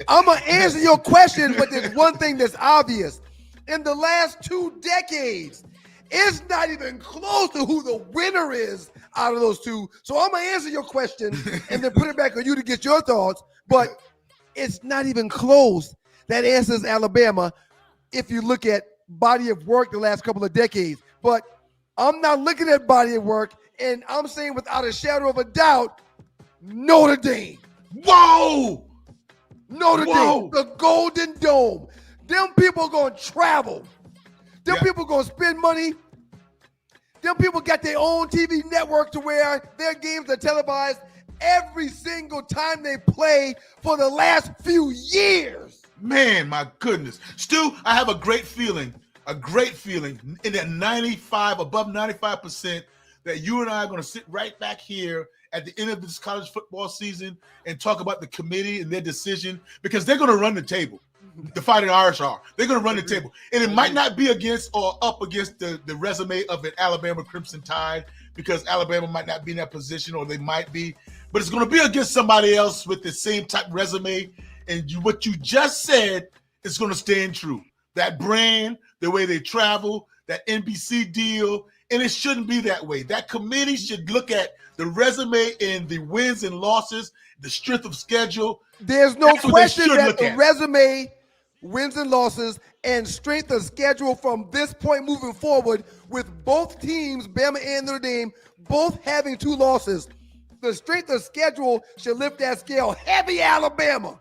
I'm going to answer your question, but there's one thing that's obvious. In the last 2 decades, it's not even close to who the winner is out of those two. So I'm going to answer your question and then put it back on you to get your thoughts. But it's not even close. That answers Alabama if you look at body of work the last couple of decades. But I'm not looking at body of work, and I'm saying without a shadow of a doubt, Notre Dame. Whoa! Notre Dame, the Golden Dome. Them people going to travel. Them people going to spend money. Them people got their own TV network to where their games are televised every single time they play for the last few years. Man, my goodness. Stu, I have a great feeling in that 95, above 95%, that you and I are going to sit right back here at the end of this college football season and talk about the committee and their decision, because they're going to run the table. The Fighting Irish are. They're going to run the table. And it might not be against or up against the resume of an Alabama Crimson Tide, because Alabama might not be in that position, or they might be. But it's going to be against somebody else with the same type of resume. And what you just said is going to stand true. That brand, the way they travel, that NBC deal, and it shouldn't be that way. That committee should look at the resume and the wins and losses, the strength of schedule. There's no question that the resume, wins and losses, and strength of schedule from this point moving forward, with both teams, Bama and Notre Dame, both having 2 losses, the strength of schedule should lift that scale. Heavy Alabama.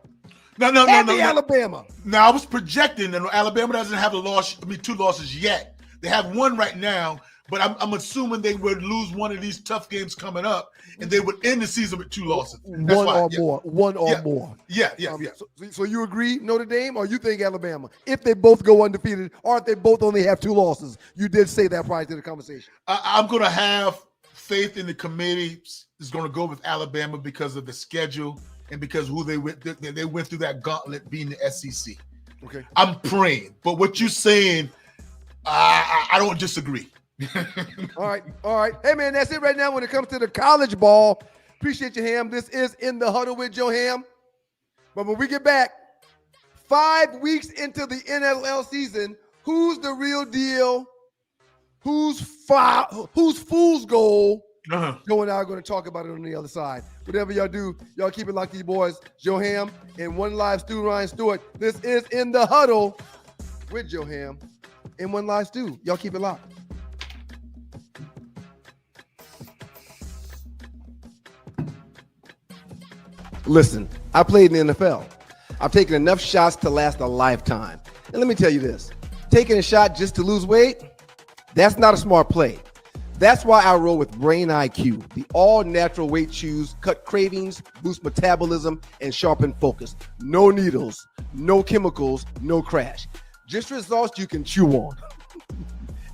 No. Alabama. Now, I was projecting that Alabama doesn't have 2 losses yet. They have 1 right now, but I'm assuming they would lose one of these tough games coming up, and they would end the season with 2 losses. One or more. Yeah. So you agree, Notre Dame, or you think Alabama? If they both go undefeated, or if they both only have 2 losses. You did say that prior to the conversation. I'm going to have faith in the committee is going to go with Alabama because of the schedule and because who they went through that gauntlet being the SEC. Okay. I'm praying. But what you're saying, I don't disagree. All right. Hey, man, that's it right now when it comes to the college ball. Appreciate you, Ham. This is In the Huddle with Joe Ham. But when we get back, 5 weeks into the NLL season, who's the real deal? Who's fool's goal? Joe and I are going to talk about it on the other side. Whatever y'all do, y'all keep it locked to you boys. Joe Ham and One Live Stu, Ryan Stewart. This is In the Huddle with Joe Ham and One Live Stu. Y'all keep it locked. Listen, I played in the NFL. I've taken enough shots to last a lifetime. And let me tell you this, taking a shot just to lose weight, that's not a smart play. That's why I roll with Brain IQ, the all-natural weight chews, cut cravings, boost metabolism, and sharpen focus. No needles, no chemicals, no crash. Just results you can chew on.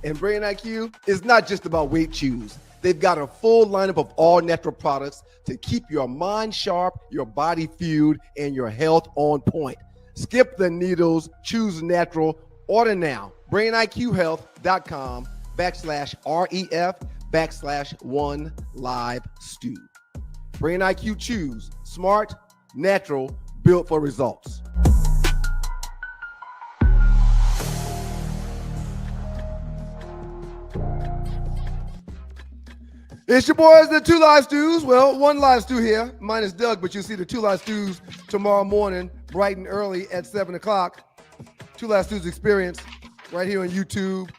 And Brain IQ is not just about weight chews. They've got a full lineup of all-natural products to keep your mind sharp, your body fueled, and your health on point. Skip the needles, choose natural, Order now. BrainIQHealth.com/REF/1LiveStew. Brain IQ Chews. Smart, natural, built for results. It's your boys, the Two Live Stews. Well, one live stew here. Mine is Doug, but you'll see the Two Live Stews tomorrow morning, bright and early at 7 o'clock. Two Live Stews experience right here on YouTube,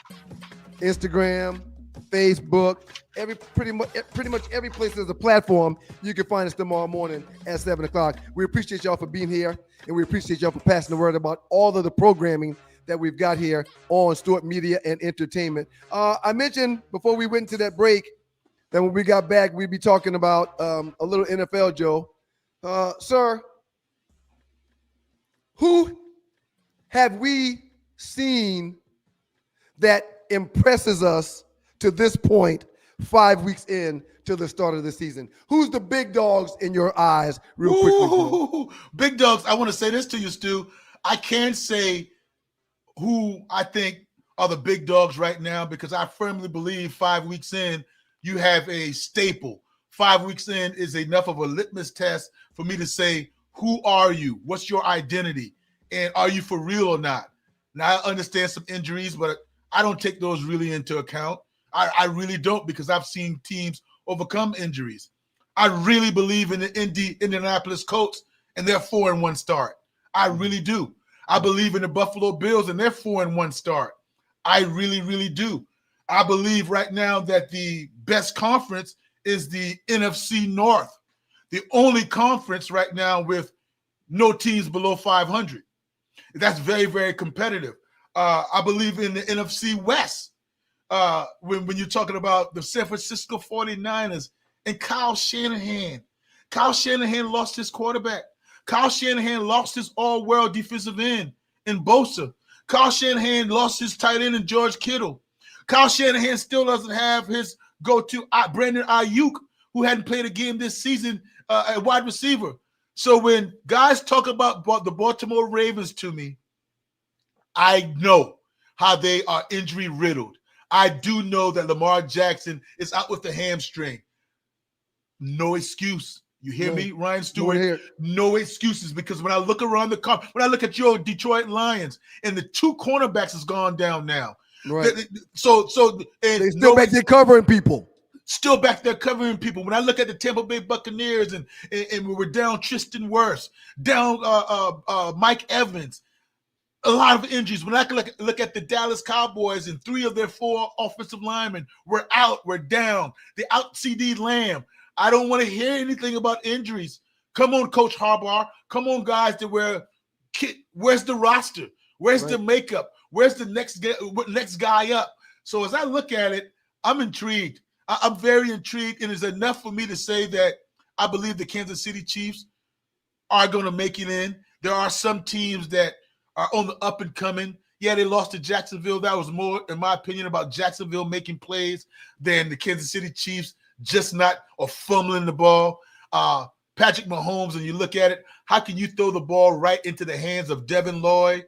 Instagram, Facebook, pretty much every place there's a platform. You can find us tomorrow morning at 7 o'clock. We appreciate y'all for being here, and we appreciate y'all for passing the word about all of the programming that we've got here on Stewart Media and Entertainment. I mentioned before we went into that break that when we got back, we'd be talking about a little NFL, Joe. Sir, who have we seen that impresses us to this point 5 weeks in to the start of the season? Who's the big dogs in your eyes, real quickly? Big dogs. I want to say this to you, Stu. I can't say who I think are the big dogs right now because I firmly believe 5 weeks in, you have a staple. 5 weeks in is enough of a litmus test for me to say, who are you? What's your identity? And are you for real or not? Now, I understand some injuries, but I don't take those really into account. I really don't because I've seen teams overcome injuries. I really believe in the Indianapolis Colts and their 4-1 start. I really do. I believe in the Buffalo Bills and their 4-1 start. I really, really do. I believe right now that the best conference is the NFC North, the only conference right now with no teams below 500. That's very, very competitive. I believe in the NFC West when you're talking about the San Francisco 49ers and Kyle Shanahan. Kyle Shanahan lost his quarterback. Kyle Shanahan lost his all-world defensive end in Bosa. Kyle Shanahan lost his tight end in George Kittle. Kyle Shanahan still doesn't have his go-to Brandon Ayuk, who hadn't played a game this season at wide receiver. So when guys talk about the Baltimore Ravens to me, I know how they are injury-riddled. I do know that Lamar Jackson is out with the hamstring. No excuse. You hear me, Ryan Stewart? No excuses, because when I look around when I look at your Detroit Lions and the two cornerbacks has gone down now. Right. So they still back there covering people. Still back there covering people. When I look at the Tampa Bay Buccaneers and we were down Tristan Wirfs, down Mike Evans, a lot of injuries. When I look at the Dallas Cowboys and 3 of their 4 offensive linemen were out, were down. They out CD Lamb. I don't want to hear anything about injuries. Come on, Coach Harbaugh. Come on, guys. Where's the roster? Where's the makeup? Where's the next guy up? So as I look at it, I'm intrigued. I'm very intrigued, and it's enough for me to say that I believe the Kansas City Chiefs are going to make it in. There are some teams that are on the up and coming. Yeah, they lost to Jacksonville. That was more, in my opinion, about Jacksonville making plays than the Kansas City Chiefs just not or fumbling the ball. Patrick Mahomes, and you look at it, how can you throw the ball right into the hands of Devin Lloyd?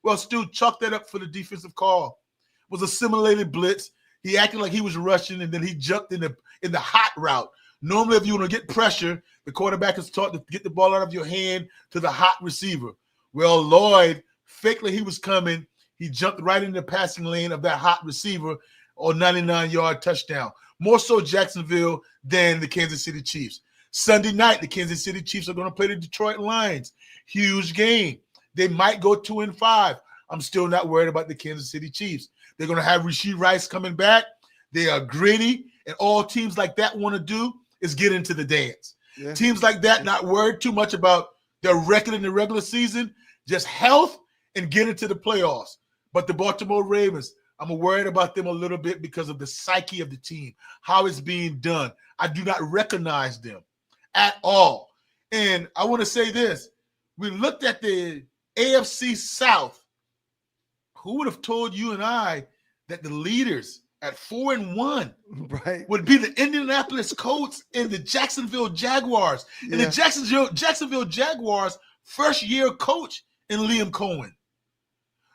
Well, Stu, chalk that up for the defensive call. It was a simulated blitz. He acted like he was rushing, and then he jumped in the hot route. Normally, if you want to get pressure, the quarterback is taught to get the ball out of your hand to the hot receiver. Well, Lloyd, faked like he was coming. He jumped right in the passing lane of that hot receiver on 99-yard touchdown. More so Jacksonville than the Kansas City Chiefs. Sunday night, the Kansas City Chiefs are going to play the Detroit Lions. Huge game. They might go 2-5. I'm still not worried about the Kansas City Chiefs. They're going to have Rashee Rice coming back. They are gritty, and all teams like that want to do is get into the dance. Yeah. Teams like that not worried too much about their record in the regular season, just health and get into the playoffs. But the Baltimore Ravens, I'm worried about them a little bit because of the psyche of the team, how it's being done. I do not recognize them at all. And I want to say this. We looked at the AFC South. Who would have told you and I that the leaders at 4-1 would be the Indianapolis Colts and the Jacksonville Jaguars? Yeah. And the Jacksonville Jaguars' first-year coach in Liam Cohen.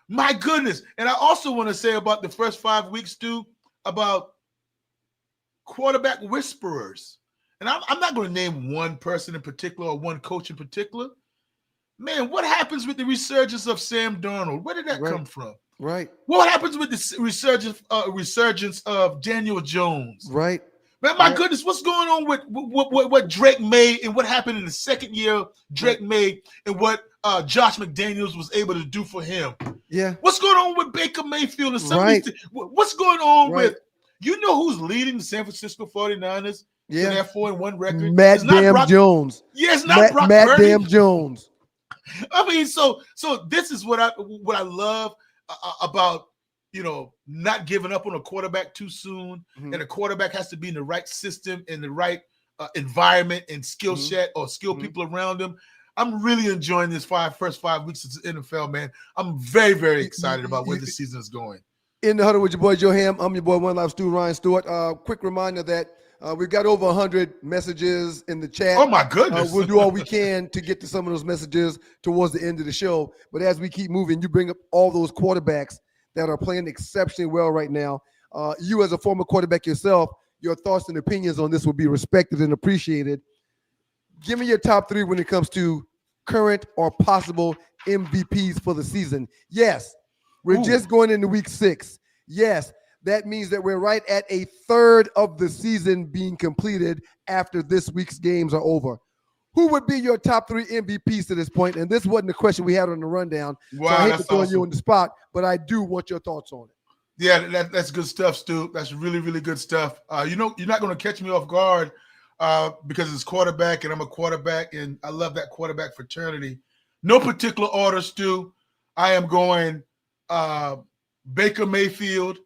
My goodness. And I also want to say about the first 5 weeks, Stu, about quarterback whisperers. And I'm not going to name one person in particular or one coach in particular. Man, what happens with the resurgence of Sam Darnold? Where did that come from? Right. What happens with the resurgence of Daniel Jones? Right. Man, my goodness, what's going on with what Drake made and what happened in the second year Drake made and what Josh McDaniels was able to do for him? Yeah. What's going on with Baker Mayfield and some of these things? What's going on with, you know who's leading the San Francisco 49ers? Yeah. Their 4-1 record? Matt Jones. Yeah, it's not Brock Matt Purdy. Damn Jones. I mean, so this is what I love about, not giving up on a quarterback too soon. Mm-hmm. And a quarterback has to be in the right system, in the right environment and skill set or skill people around him. I'm really enjoying this first 5 weeks of the NFL, man. I'm very, very excited about where the season is going. In the huddle with your boy Joe Ham. I'm your boy One Life Stu Ryan Stewart. Quick reminder that we've got over 100 messages in the chat. Oh my goodness! We'll do all we can to get to some of those messages towards the end of the show. But as we keep moving, you bring up all those quarterbacks that are playing exceptionally well right now. You as a former quarterback yourself, your thoughts and opinions on this will be respected and appreciated. Give me your top 3 when it comes to current or possible MVPs for the season. Yes, we're just going into week 6. Yes, that means that we're right at a third of the season being completed after this week's games are over. Who would be your top 3 MVPs to this point? And this wasn't the question we had on the rundown. Wow, so I hate to throw you on the spot, but I do want your thoughts on it. Yeah, that's good stuff, Stu. That's really, really good stuff. You're not going to catch me off guard because it's quarterback and I'm a quarterback and I love that quarterback fraternity. No particular order, Stu. I am going Baker Mayfield,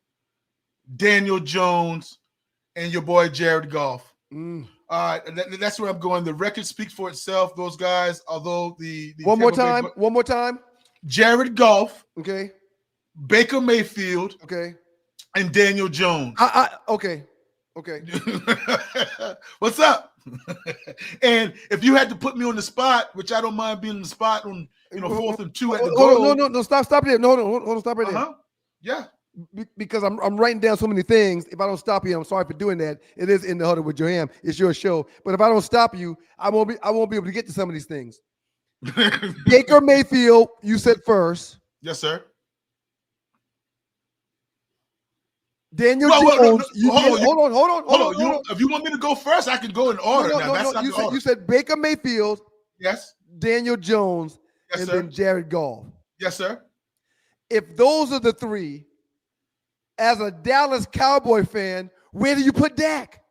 Daniel Jones, and your boy Jared Goff. That's where I'm going. The record speaks for itself. Those guys, although the one more time. Jared Goff. Okay. Baker Mayfield. Okay. And Daniel Jones. Okay. What's up? And if you had to put me on the spot, which I don't mind being on the spot on 4th and 2 at the goal. No, stop there. No, hold on, stop right there. Yeah. Because I'm writing down so many things. If I don't stop you, I'm sorry for doing that. It is In the Huddle with Joam. It's your show. But if I don't stop you, I won't be able to get to some of these things. Baker Mayfield, you said first. Yes, sir. Daniel Jones. Hold on. If you want me to go first, I can go in order. You said Baker Mayfield. Yes. Daniel Jones. Yes, and sir. then Jared Goff. Yes, sir. If those are the 3, as a Dallas Cowboy fan, where do you put Dak?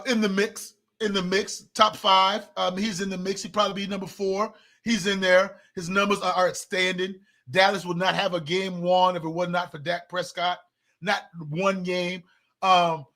In the mix, top 5. He's in the mix. He'd probably be number 4. He's in there. His numbers are outstanding. Dallas would not have a game won if it was not for Dak Prescott. Not one game. But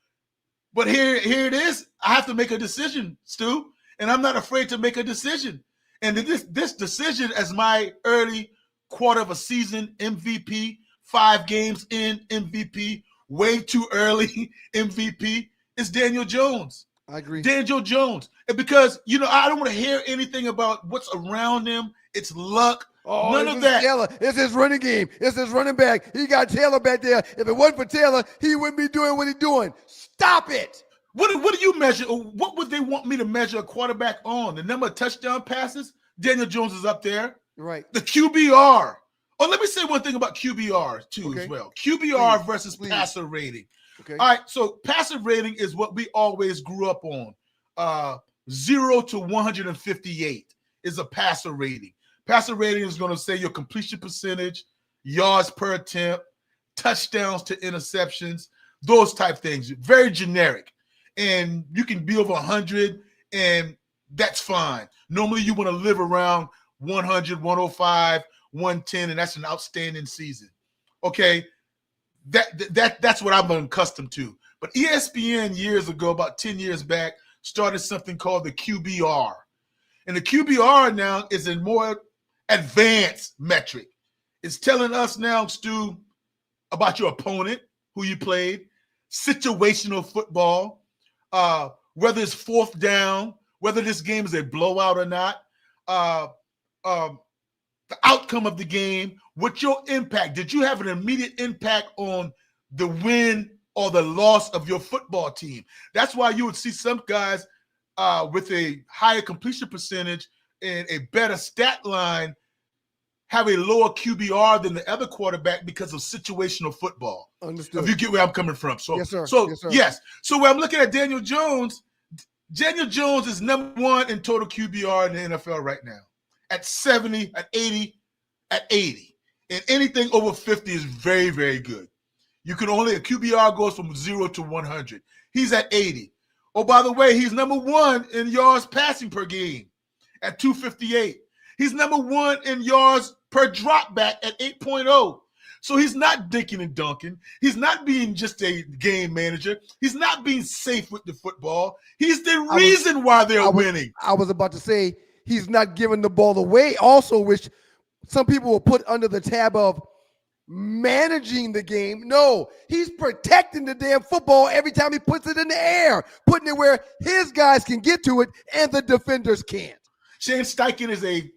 here it is. I have to make a decision, Stu, and I'm not afraid to make a decision. And this decision as my early quarter of a season MVP, 5 games in MVP, way too early MVP, is Daniel Jones. I agree. Daniel Jones. And because, I don't want to hear anything about what's around him. It's luck. None of that. Taylor. It's his running game. It's his running back. He got Taylor back there. If it wasn't for Taylor, he wouldn't be doing what he's doing. Stop it. What do you measure? What would they want me to measure a quarterback on? The number of touchdown passes? Daniel Jones is up there. Right. The QBR. Oh, let me say one thing about QBR too as well. QBR versus passer rating. Okay. All right. So passer rating is what we always grew up on. 0 to 158 is a passer rating. Passer rating is going to say your completion percentage, yards per attempt, touchdowns to interceptions, those type things. Very generic. And you can be over 100, and that's fine. Normally, you want to live around 100, 105, 110, and that's an outstanding season. Okay? That's what I'm accustomed to. But ESPN years ago, about 10 years back, started something called the QBR. And the QBR now is a more advanced metric. It's telling us now, Stu, about your opponent, who you played, situational football, whether it's 4th down, whether this game is a blowout or not, the outcome of the game, What your impact? Did you have an immediate impact on the win or the loss of your football team? That's why you would see some guys with a higher completion percentage and a better stat line have a lower QBR than the other quarterback because of situational football. Understood. If you get where I'm coming from. So, yes, sir. Yes. So when I'm looking at Daniel Jones is number 1 in total QBR in the NFL right now. At 70, at 80, at 80. And anything over 50 is very, very good. A QBR goes from 0 to 100. He's at 80. Oh, by the way, he's number 1 in yards passing per game at 258. He's number 1 in yards per drop back at 8.0. So he's not dinking and dunking. He's not being just a game manager. He's not being safe with the football. He's the reason why they're winning. I was about to say he's not giving the ball away also, which some people will put under the tab of managing the game. No, he's protecting the damn football every time he puts it in the air, putting it where his guys can get to it and the defenders can't. Shane Steichen is a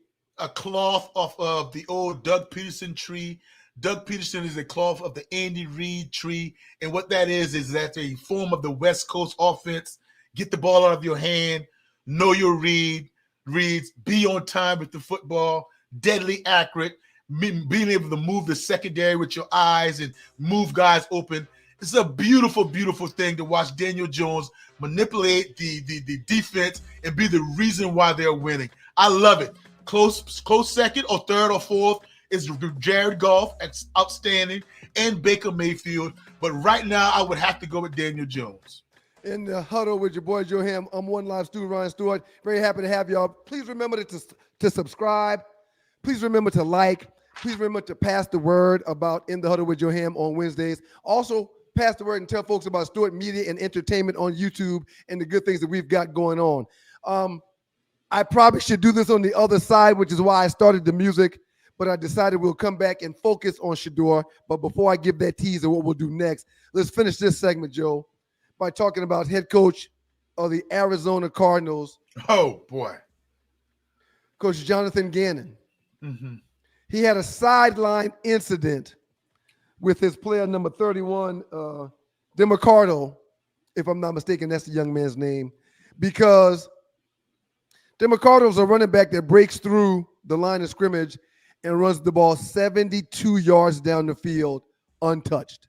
cloth off of the old Doug Peterson tree. Doug Peterson is a cloth of the Andy Reid tree. And what that is that's a form of the West Coast offense. Get the ball out of your hand, know your reads, be on time with the football, deadly accurate, being able to move the secondary with your eyes and move guys open. It's a beautiful, beautiful thing to watch Daniel Jones manipulate the defense and be the reason why they're winning. I love it. Close second or third or fourth is Jared Goff, that's outstanding, and Baker Mayfield. But right now, I would have to go with Daniel Jones. In the huddle with your boy Joe Ham, I'm One Live Stu Ryan Stewart. Very happy to have y'all. Please remember to subscribe. Please remember to like. Please remember to pass the word about In the Huddle with Joe Ham on Wednesdays. Also, pass the word and tell folks about Stewart Media and Entertainment on YouTube and the good things that we've got going on. I probably should do this on the other side, which is why I started the music, but I decided we'll come back and focus on Shedeur. But before I give that teaser, what we'll do next, let's finish this segment, Joe, by talking about head coach of the Arizona Cardinals. Oh, boy. Coach Jonathan Gannon. Mm-hmm. He had a sideline incident with his player number 31, DeMarcado, if I'm not mistaken, that's the young man's name, because DeMarcado's a running back that breaks through the line of scrimmage and runs the ball 72 yards down the field untouched.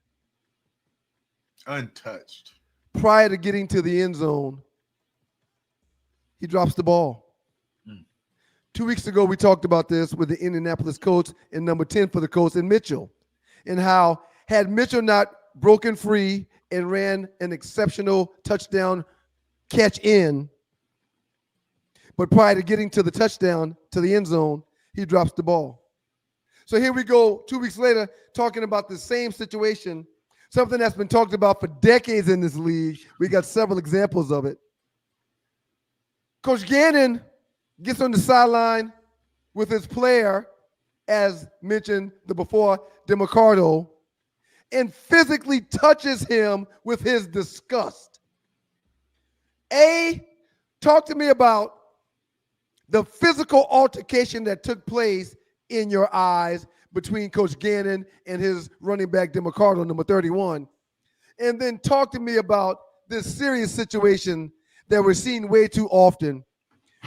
Untouched. Prior to getting to the end zone, he drops the ball. 2 weeks ago, we talked about this with the Indianapolis Colts and number 10 for the Colts in Mitchell, and how had Mitchell not broken free and ran an exceptional touchdown catch in, but prior to getting to the touchdown, to the end zone, he drops the ball. So here we go 2 weeks later talking about the same situation, something that's been talked about for decades in this league. We got several examples of it. Coach Gannon gets on the sideline with his player, as mentioned before, DeMarcado, and physically touches him with his disgust. Talk to me about the physical altercation that took place in your eyes between Coach Gannon and his running back, DeMarcado, number 31. And then talk to me about this serious situation that we're seeing way too often,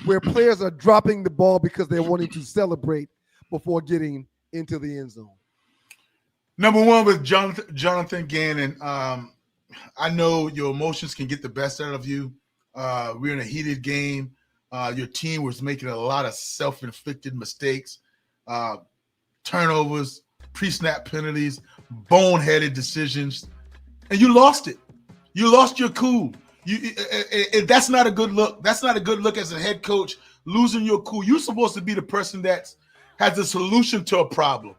where players are dropping the ball because they're wanting to celebrate before getting into the end zone. Number one, with Jonathan Gannon, I know your emotions can get the best out of you. We're in a heated game. Your team was making a lot of self-inflicted mistakes, turnovers, pre-snap penalties, boneheaded decisions, and you lost it. You lost your cool. That's not a good look. That's not a good look as a head coach, losing your cool. You're supposed to be the person that has a solution to a problem,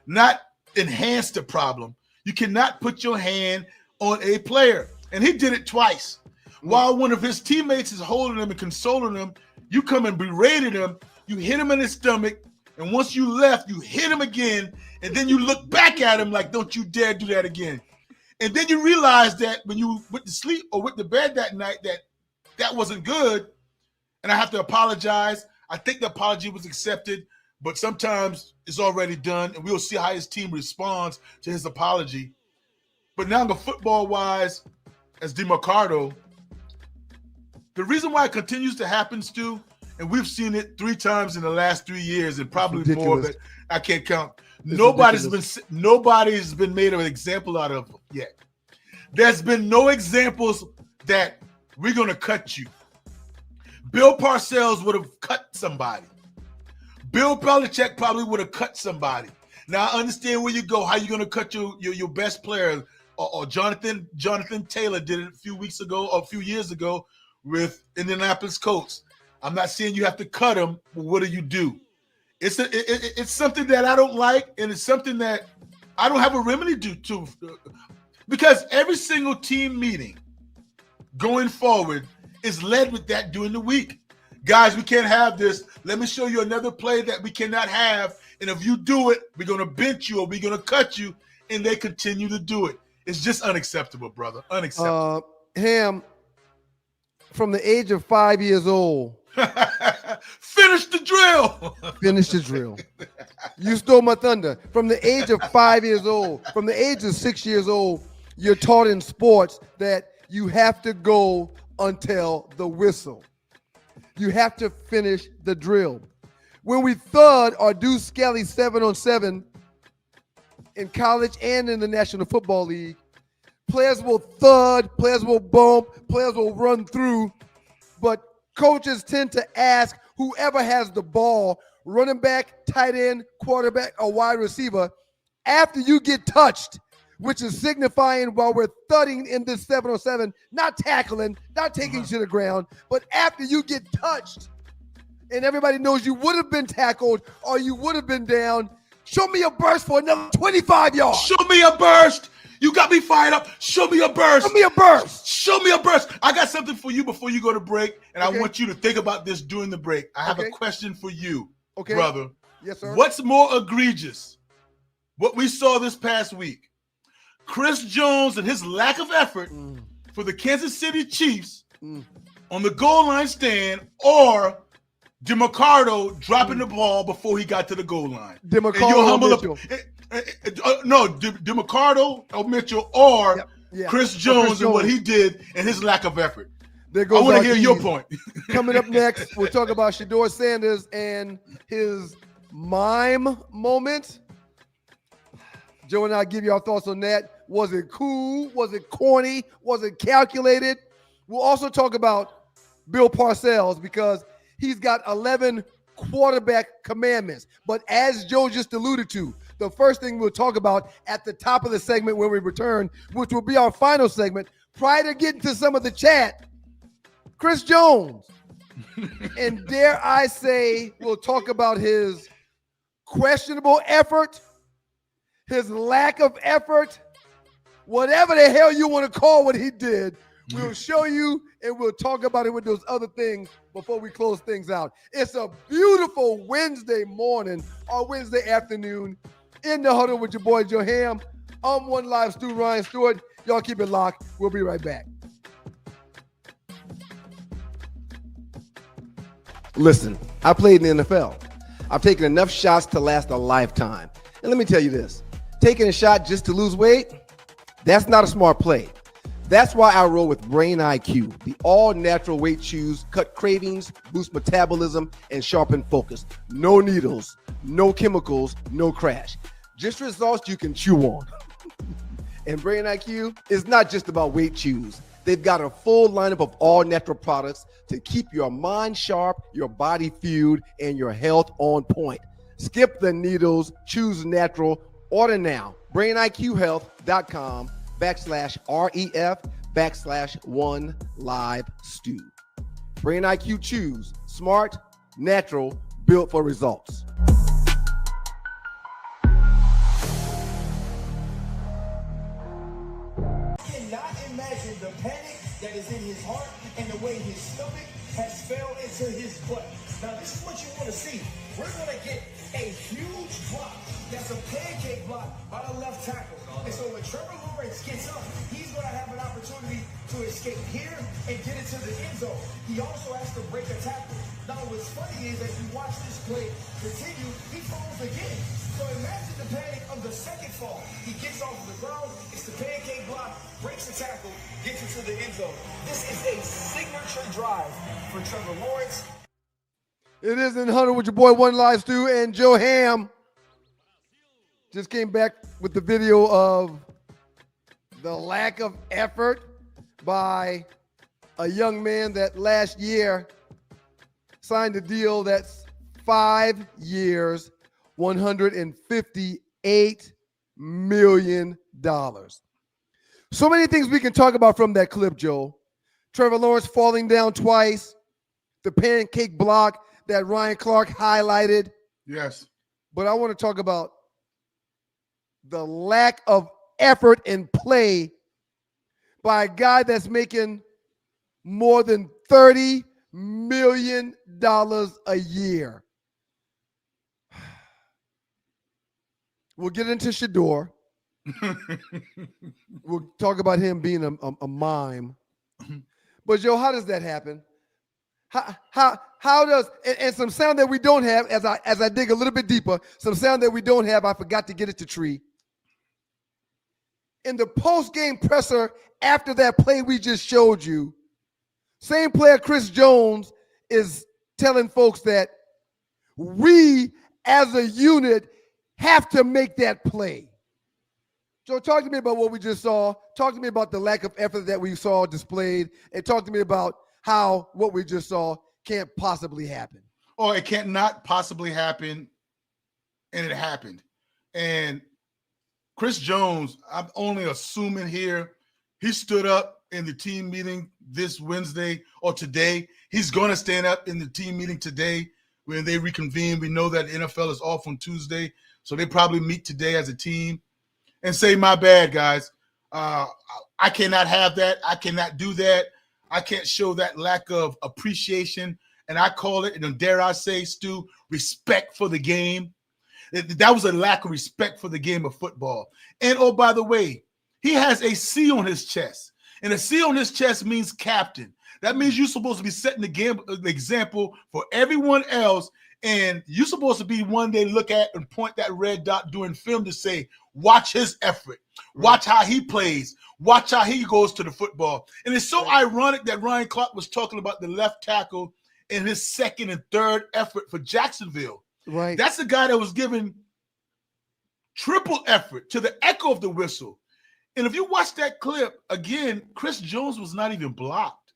not enhance the problem. You cannot put your hand on a player. And he did it twice. While one of his teammates is holding him and consoling him, you come and berated him, you hit him in his stomach, and once you left, you hit him again, and then you look back at him like, don't you dare do that again. And then you realize that when you went to sleep or went to bed that night, that wasn't good, and I have to apologize. I think the apology was accepted, but sometimes it's already done, and we'll see how his team responds to his apology. But now, the football-wise, as DeMarcado, the reason why it continues to happen, Stu, and we've seen it 3 times in the last 3 years, and probably more, but I can't count. Nobody's been made an example out of yet. There's been no examples that we're going to cut you. Bill Parcells would have cut somebody. Bill Belichick probably would have cut somebody. Now, I understand where you go, how you're going to cut your best player. Or Jonathan Taylor did it a few years ago with Indianapolis Colts. I'm not saying you have to cut him, but what do? It's something that I don't like, and it's something that I don't have a remedy to because every single team meeting going forward is led with that during the week. Guys, we can't have this. Let me show you another play that we cannot have, and if you do it, we're going to bench you or we're going to cut you, and they continue to do it. It's just unacceptable, brother. Unacceptable. Ham, from the age of 5 years old. Finish the drill. Finish the drill. You stole my thunder. From the age of 5 years old, from the age of 6 years old, you're taught in sports that you have to go until the whistle. You have to finish the drill. When we thud or do Skelly 7-on-7 in college and in the National Football League, players will thud, players will bump, players will run through, but coaches tend to ask whoever has the ball, running back, tight end, quarterback, or wide receiver, after you get touched, which is signifying while we're thudding in this 7-on-7, not tackling, not taking you to the ground, but after you get touched and everybody knows you would have been tackled or you would have been down, show me a burst for another 25 yards. Show me a burst. You got me fired up. Show me a burst. Show me a burst. Show me a burst. I got something for you before you go to break, and I want you to think about this during the break. I have a question for you, brother. Yes, sir. What's more egregious? What we saw this past week, Chris Jones and his lack of effort for the Kansas City Chiefs on the goal line stand, or DeMarcado dropping the ball before he got to the goal line? DeMarcado or Mitchell? DeMarcado or Mitchell or Chris Jones and what he did and his lack of effort. I want to hear your point. Coming up next, we'll talk about Shedeur Sanders and his mime moment. Joe and I give you our thoughts on that. Was it cool? Was it corny? Was it calculated? We'll also talk about Bill Parcells because he's got 11 quarterback commandments. But as Joe just alluded to, the first thing we'll talk about at the top of the segment when we return, which will be our final segment, prior to getting to some of the chat, Chris Jones. And dare I say, we'll talk about his questionable effort, his lack of effort, whatever the hell you want to call what he did. We'll show you and we'll talk about it with those other things before we close things out. It's a beautiful Wednesday morning or Wednesday afternoon in the huddle with your boy Joe Ham. I'm One Live Stu Ryan Stewart. Y'all keep it locked. We'll be right back. Listen, I played in the NFL. I've taken enough shots to last a lifetime. And let me tell you this, taking a shot just to lose weight, that's not a smart play. That's why I roll with Brain IQ. The all-natural weight chews cut cravings, boost metabolism, and sharpen focus. No needles, no chemicals, no crash. Just results you can chew on. And Brain IQ is not just about weight chews. They've got a full lineup of all-natural products to keep your mind sharp, your body fueled, and your health on point. Skip the needles, choose natural. Order now. BrainIQHealth.com/REF/1LiveStew. Brain IQ Chews. Smart, natural, built for results. Cannot imagine the panic that is in his heart and the way his stomach has fell into his butt. Now, this is what you want to see. We're going to get a huge block. That's a pancake block by the left tackle. And so when Trevor Lawrence gets up, he's going to have an opportunity to escape here and get into the end zone. He also has to break a tackle. Not what's funny is as you watch this play continue, he falls again. So imagine the panic of the second fall. He gets off the ground, it's the pancake block, breaks the tackle, gets into the end zone. This is a signature drive for Trevor Lawrence. It is in Hunter with your boy One Live Stu, and Joe Ham just came back with the video of the lack of effort by a young man that last year signed a deal that's 5 years, $158 million. So many things we can talk about from that clip, Joe. Trevor Lawrence falling down twice, the pancake block that Ryan Clark highlighted. Yes. But I want to talk about the lack of effort and play by a guy that's making more than $30 million a year. We'll get into Shador. We'll talk about him being a mime. But Joe, how does that happen? How does and some sound that we don't have as I dig a little bit deeper, some sound that we don't have, I forgot to get it to Tree. In the post-game presser after that play we just showed you, same player Chris Jones is telling folks that we as a unit have to make that play. So talk to me about what we just saw. Talk to me about the lack of effort that we saw displayed, and talk to me about how what we just saw can't possibly happen. Oh, it can't not possibly happen, and it happened. And Chris Jones, I'm only assuming here, he stood up in the team meeting this Wednesday or today. He's going to stand up in the team meeting today when they reconvene. We know that the NFL is off on Tuesday, so they probably meet today as a team and say, my bad, guys. I cannot have that. I cannot do that. I can't show that lack of appreciation. And I call it, and dare I say, Stu, respect for the game. That was a lack of respect for the game of football. And, oh, by the way, he has a C on his chest. And a C on his chest means captain. That means you're supposed to be setting the example for everyone else. And you're supposed to be one they look at and point that red dot during film to say, watch his effort. Watch how he plays. Watch how he goes to the football. And it's so ironic that Ryan Clark was talking about the left tackle in his second and third effort for Jacksonville. Right. That's the guy that was given triple effort to the echo of the whistle. And if you watch that clip, again, Chris Jones was not even blocked.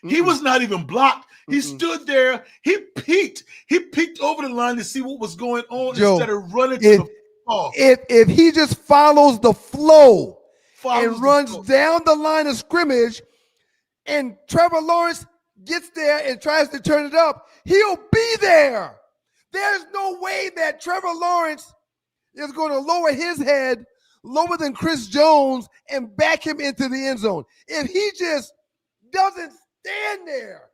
He was not even blocked. He stood there. He peeked. He peeked over the line to see what was going on instead of running to the ball. If he just follows the flow and runs down the line of scrimmage, and Trevor Lawrence gets there and tries to turn it up, he'll be there. There's no way that Trevor Lawrence is going to lower his head lower than Chris Jones and back him into the end zone. If he just doesn't stand there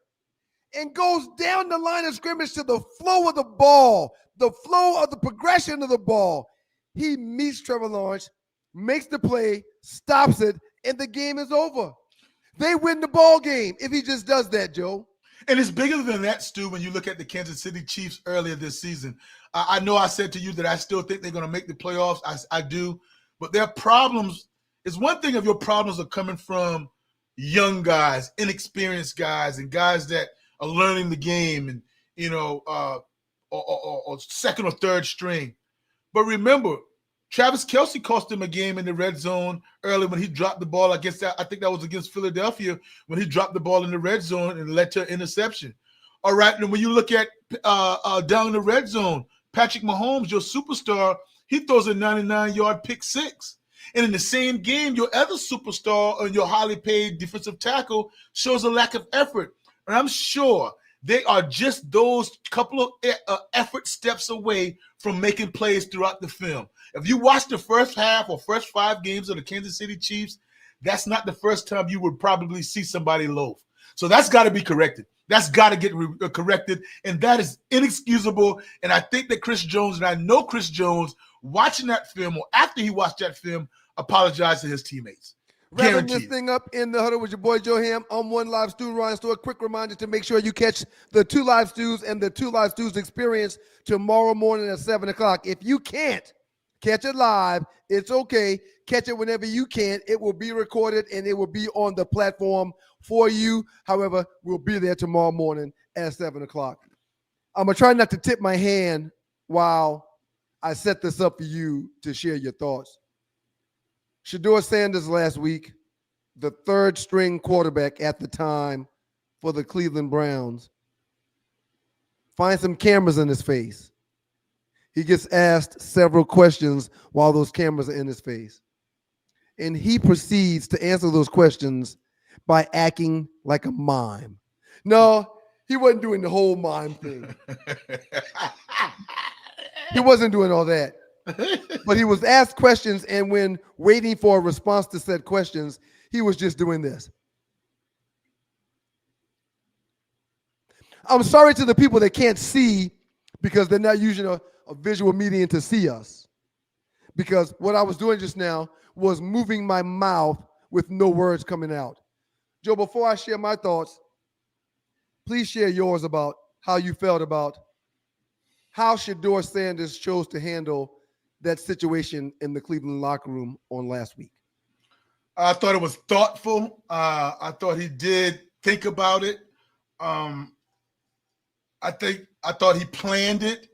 and goes down the line of scrimmage to the flow of the ball, the flow of the progression of the ball, he meets Trevor Lawrence, makes the play, stops it, and the game is over. They win the ball game if he just does that, Joe. And it's bigger than that, Stu, when you look at the Kansas City Chiefs earlier this season. I know I said to you that I still think they're going to make the playoffs. I do. But their problems – it's one thing if your problems are coming from young guys, inexperienced guys, and guys that are learning the game and, you know, or second or third string. But remember, Travis Kelce cost them a game in the red zone early when he dropped the ball. I think that was against Philadelphia when he dropped the ball in the red zone and led to an interception. All right, and when you look at down in the red zone, Patrick Mahomes, your superstar, he throws a 99-yard pick six. And in the same game, your other superstar and your highly paid defensive tackle shows a lack of effort. And I'm sure they are just those couple of effort steps away from making plays throughout the film. If you watch the first half or first 5 games of the Kansas City Chiefs, that's not the first time you would probably see somebody loaf. So that's got to be corrected. That's got to get corrected, and that is inexcusable. And I think that Chris Jones, and I know Chris Jones, watching that film or after he watched that film, apologized to his teammates. Wrapping this Guaranteed. thing up in the huddle with your boy Joe Ham. I'm One Live Stew Ryan Store. Quick reminder to make sure you catch the 2 Live Stews and the 2 Live Stews experience tomorrow morning at 7 o'clock. If you can't catch it live, it's okay. Catch it whenever you can. It will be recorded and it will be on the platform for you. However, we'll be there tomorrow morning at 7 o'clock. I'm going to try not to tip my hand while I set this up for you to share your thoughts. Shedeur Sanders last week, the third string quarterback at the time for the Cleveland Browns, finds some cameras in his face. He gets asked several questions while those cameras are in his face. And he proceeds to answer those questions by acting like a mime. No, he wasn't doing the whole mime thing. He wasn't doing all that. But he was asked questions, and when waiting for a response to said questions, he was just doing this. I'm sorry to the people that can't see because they're not using a visual medium to see us. Because what I was doing just now was moving my mouth with no words coming out. Joe, before I share my thoughts, please share yours about how you felt about how Shedeur Sanders chose to handle that situation in the Cleveland locker room on last week. I thought it was thoughtful. I thought he did think about it. I thought he planned it.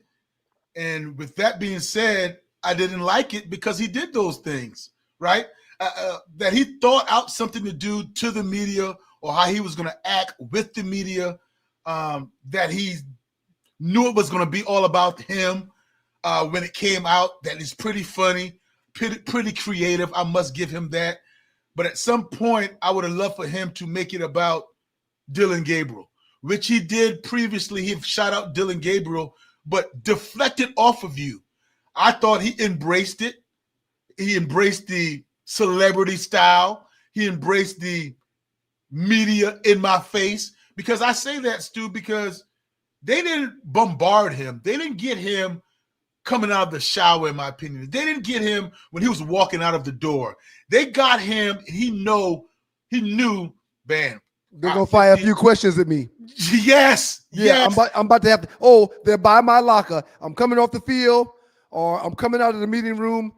And with that being said, I didn't like it because he did those things, right? That he thought out something to do to the media or how he was going to act with the media, that he knew it was going to be all about him. When it came out, that is pretty funny, pretty creative. I must give him that. But at some point, I would have loved for him to make it about Dylan Gabriel, which he did previously. He shot out Dylan Gabriel, but deflected off of you. I thought he embraced it. He embraced the celebrity style. He embraced the media in my face. Because I say that, Stu, because they didn't bombard him. They didn't get him coming out of the shower, in my opinion. They didn't get him when he was walking out of the door. They got him. He knew, man. They're going to fire a few questions at me. Yes. Yeah, yes. I'm about to have to, they're by my locker. I'm coming off the field or I'm coming out of the meeting room.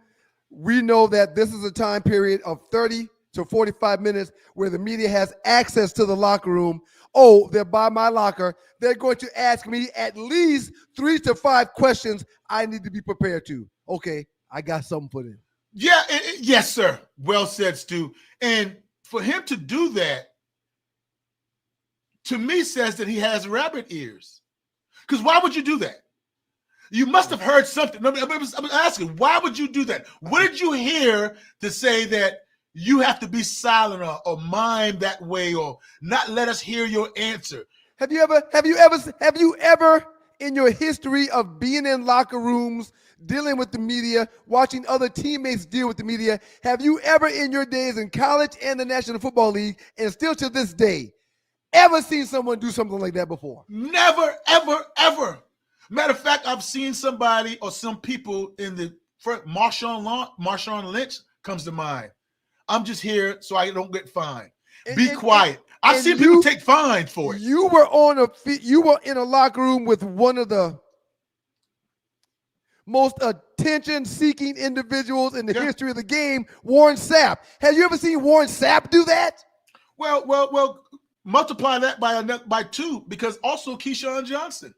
We know that this is a time period of 30 to 45 minutes where the media has access to the locker room. They're by my locker. They're going to ask me at least 3 to 5 questions I need to be prepared to. Okay, I got something for them. Yeah, yes, sir. Well said, Stu. And for him to do that, to me, says that he has rabbit ears. Because why would you do that? You must have heard something. I'm asking, why would you do that? What did you hear to say that you have to be silent or mime that way or not let us hear your answer? Have you ever in your history of being in locker rooms, dealing with the media, watching other teammates deal with the media, have you ever in your days in college and the National Football League and still to this day ever seen someone do something like that before? Never, ever, ever. Matter of fact, I've seen somebody or some people in the Marshawn Lynch comes to mind. I'm just here so I don't get fined. Be quiet. I've seen people take fines for it. You were in a locker room with one of the most attention-seeking individuals in the history of the game, Warren Sapp. Have you ever seen Warren Sapp do that? Well, multiply that by 2 because also Keyshawn Johnson.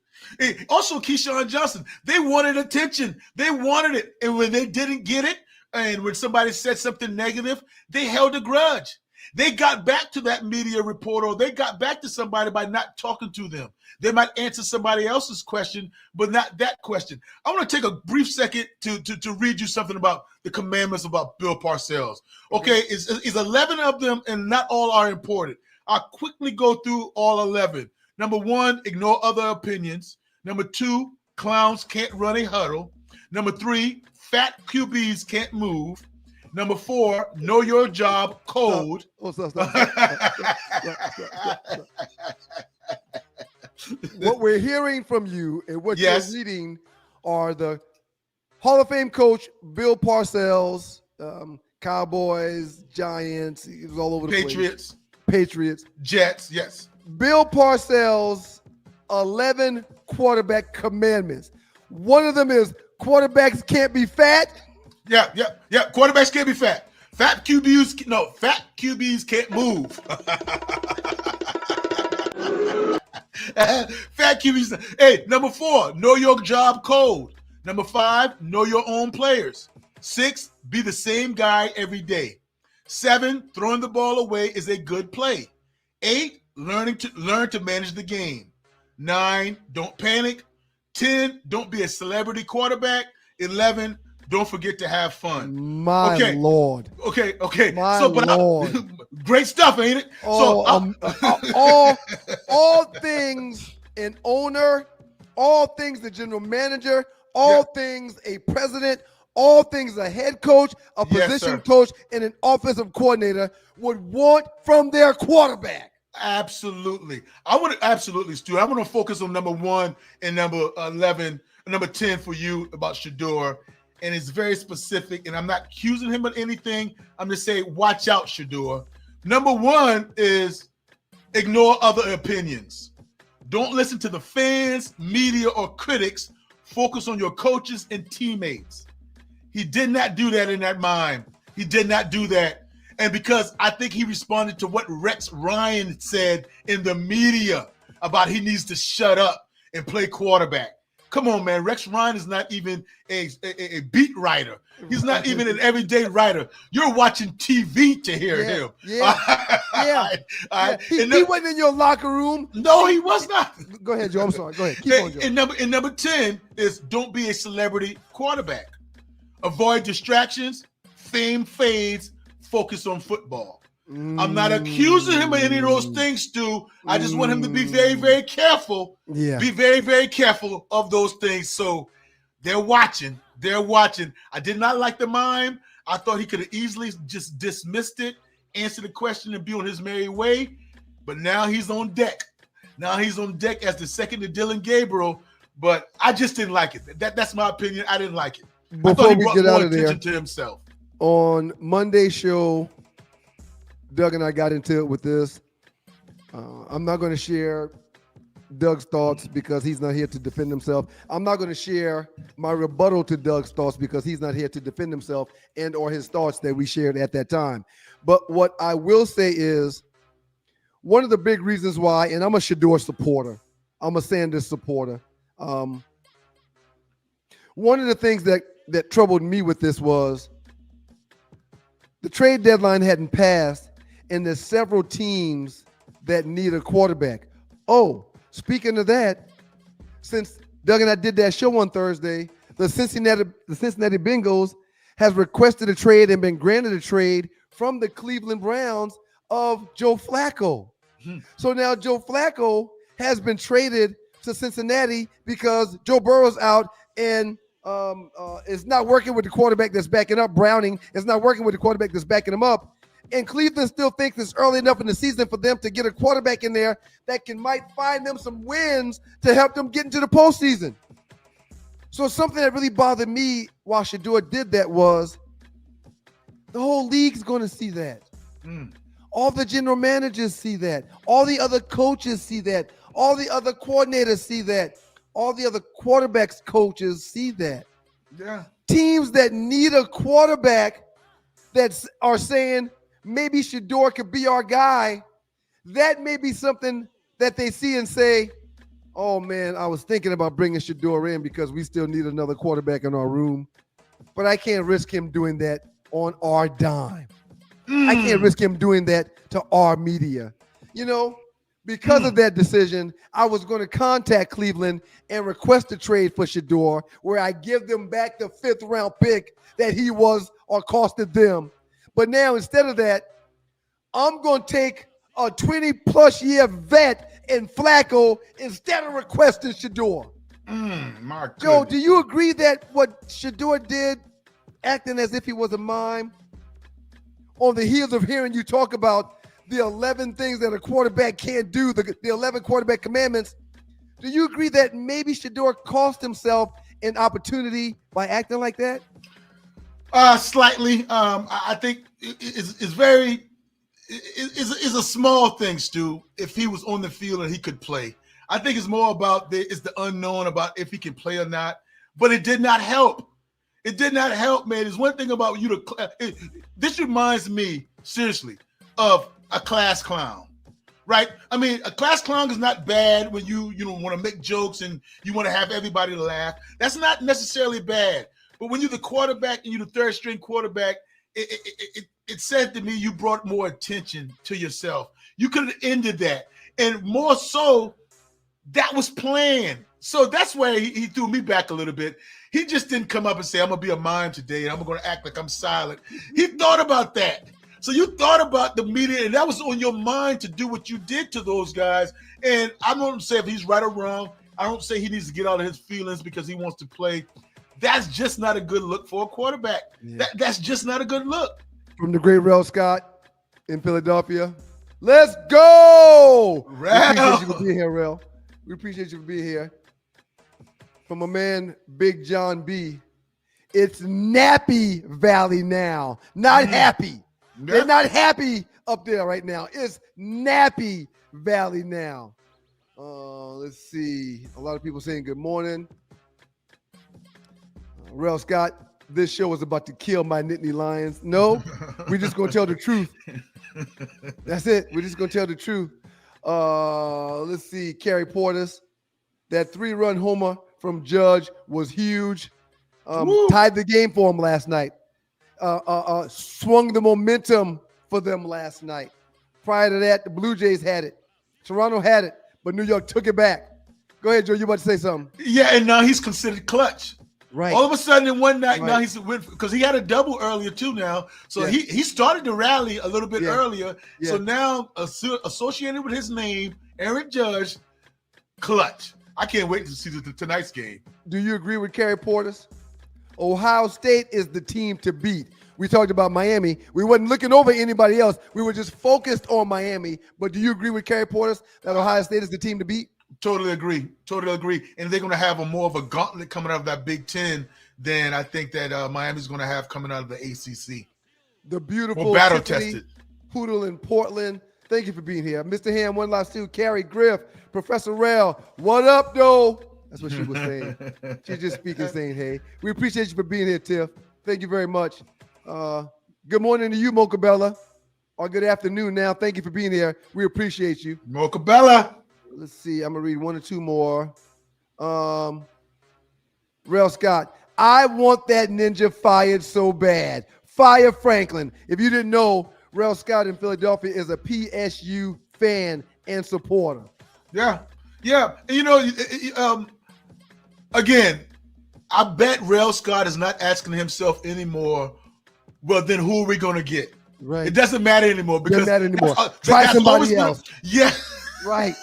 They wanted attention. They wanted it. And when they didn't get it, and when somebody said something negative, they held a grudge. They got back to that media reporter, or they got back to somebody by not talking to them. They might answer somebody else's question, but not that question. I want to take a brief second to read you something about the commandments about Bill Parcells. Okay, it's 11 of them, and not all are important. I'll quickly go through all 11. Number 1, ignore other opinions. Number 2, clowns can't run a huddle. Number 3, fat QBs can't move. Number 4, know your job code. Stop. What we're hearing from you and what you're reading are the Hall of Fame coach Bill Parcells' Cowboys, Giants. He was all over the Patriots. place. Patriots. Jets, yes. Bill Parcells' 11 quarterback commandments. One of them is quarterbacks can't be fat. Yeah. Quarterbacks can't be fat. Fat QBs can't move. Fat QBs. Hey, number 4, know your job code. Number 5, know your own players. 6, be the same guy every day. 7, throwing the ball away is a good play. 8, learn to manage the game. 9, don't panic. 10, don't be a celebrity quarterback. 11, don't forget to have fun. My Lord. Okay. My Lord. Great stuff, ain't it? All things an owner, all things the general manager, all things a president, all things a head coach, a position coach, and an offensive coordinator would want from their quarterback. Absolutely. Stu. I want to focus on number 1 and number 11, number 10 for you about Shedeur. And it's very specific, and I'm not accusing him of anything. I'm just saying, watch out, Shedeur. Number 1 is ignore other opinions. Don't listen to the fans, media, or critics. Focus on your coaches and teammates. He did not do that in that mime. He did not do that. And because I think he responded to what Rex Ryan said in the media about he needs to shut up and play quarterback. Come on, man. Rex Ryan is not even a beat writer. He's not even an everyday writer. You're watching TV to hear him. Yeah. He wasn't in your locker room. No, he was not. Go ahead, Joe. I'm sorry. Go ahead. Keep on, Joe. And number 10 is don't be a celebrity quarterback. Avoid distractions. Fame fades. Focus on football. I'm not accusing him of any of those things, Stu. I just want him to be very, very careful. Yeah. Be very, very careful of those things. So they're watching. I did not like the mime. I thought he could have easily just dismissed it, answered the question, and be on his merry way. But now he's on deck. As the second to Dylan Gabriel. But I just didn't like it. That's my opinion. I didn't like it. I thought he brought more attention to himself. On Monday's show, Doug and I got into it with this. I'm not going to share Doug's thoughts because he's not here to defend himself. I'm not going to share my rebuttal to Doug's thoughts because he's not here to defend himself and or his thoughts that we shared at that time. But what I will say is one of the big reasons why, and I'm a Shedeur supporter. I'm a Sanders supporter. One of the things that troubled me with this was the trade deadline hadn't passed, and there's several teams that need a quarterback. Oh, speaking of that, since Doug and I did that show on Thursday, the Cincinnati Bengals has requested a trade and been granted a trade from the Cleveland Browns of Joe Flacco. So now Joe Flacco has been traded to Cincinnati because Joe Burrow's out and is not working with the quarterback that's backing up. Browning is not working with the quarterback that's backing him up. And Cleveland still thinks it's early enough in the season for them to get a quarterback in there that might find them some wins to help them get into the postseason. So something that really bothered me while Shedeur did that was the whole league's going to see that. All the general managers see that. All the other coaches see that. All the other coordinators see that. All the other quarterbacks coaches see that. Yeah. Teams that need a quarterback that are saying maybe Shedeur could be our guy, that may be something that they see and say, oh man, I was thinking about bringing Shedeur in because we still need another quarterback in our room, but I can't risk him doing that on our dime. I can't risk him doing that to our media. Because of that decision, I was going to contact Cleveland and request a trade for Shedeur, where I give them back the 5th round pick that he was or costed them. But now instead of that, I'm going to take a 20-plus year vet in Flacco instead of requesting Shedeur. Joe, do you agree that what Shedeur did, acting as if he was a mime, on the heels of hearing you talk about the 11 things that a quarterback can't do, the 11 quarterback commandments, do you agree that maybe Shedeur cost himself an opportunity by acting like that? Slightly. I think it's very is a small thing, Stu. If he was on the field and he could play, I think it's more about it's the unknown about if he can play or not. But it did not help. It did not help, man. There's one thing about you this reminds me seriously of a class clown, right? I mean, a class clown is not bad when you want to make jokes and you want to have everybody laugh. That's not necessarily bad. But when you're the quarterback and you're the third string quarterback, it said to me you brought more attention to yourself. You could have ended that. And more so, that was planned. So that's why he threw me back a little bit. He just didn't come up and say, I'm going to be a mime today and I'm going to act like I'm silent. He thought about that. So you thought about the media, and that was on your mind to do what you did to those guys. And I don't say if he's right or wrong. I don't say he needs to get out of his feelings because he wants to play. That's just not a good look for a quarterback. Yeah. That's just not a good look. From the great Rel Scott in Philadelphia. Let's go! Rel. We appreciate you for being here, Rel. We appreciate you for being here. From a man, Big John B. It's Nappy Valley now. Not happy. They're not happy up there right now. It's Nappy Valley now. Let's see. A lot of people saying good morning. Rel Scott, this show is about to kill my Nittany Lions. No, we're just going to tell the truth. That's it. We're just going to tell the truth. Let's see. Kerry Portis, that 3-run homer from Judge was huge. Tied the game for him last night. Swung the momentum for them last night. Prior to that, the Blue Jays had it. Toronto had it, but New York took it back. Go ahead, Joe. You about to say something? Yeah, and now he's considered clutch. Right. All of a sudden in one night, now he's because he had a double earlier too now. So he started to rally a little bit earlier. Yeah. So now associated with his name, Aaron Judge, clutch. I can't wait to see tonight's game. Do you agree with Kerry Portis? Ohio State is the team to beat. We talked about Miami. We wasn't looking over anybody else. We were just focused on Miami. But do you agree with Kerry Portis that Ohio State is the team to beat? Totally agree. And they're going to have more of a gauntlet coming out of that Big Ten than I think that Miami's going to have coming out of the ACC. The beautiful battle-tested Poodle in Portland. Thank you for being here. Mr. Ham, one last two. Carrie Griff, Professor Rel. What up, though? That's what she was saying. She's just speaking, saying, hey. We appreciate you for being here, Tiff. Thank you very much. Good morning to you, Mocha Bella. Or good afternoon now. Thank you for being here. We appreciate you. Mocha Bella. Let's see. I'm going to read one or two more. Rel Scott. I want that ninja fired so bad. Fire Franklin. If you didn't know, Rel Scott in Philadelphia is a PSU fan and supporter. Yeah. And again, I bet Rel Scott is not asking himself anymore, well, then who are we going to get? Right. It doesn't matter anymore. Because try somebody else. Yeah. Right.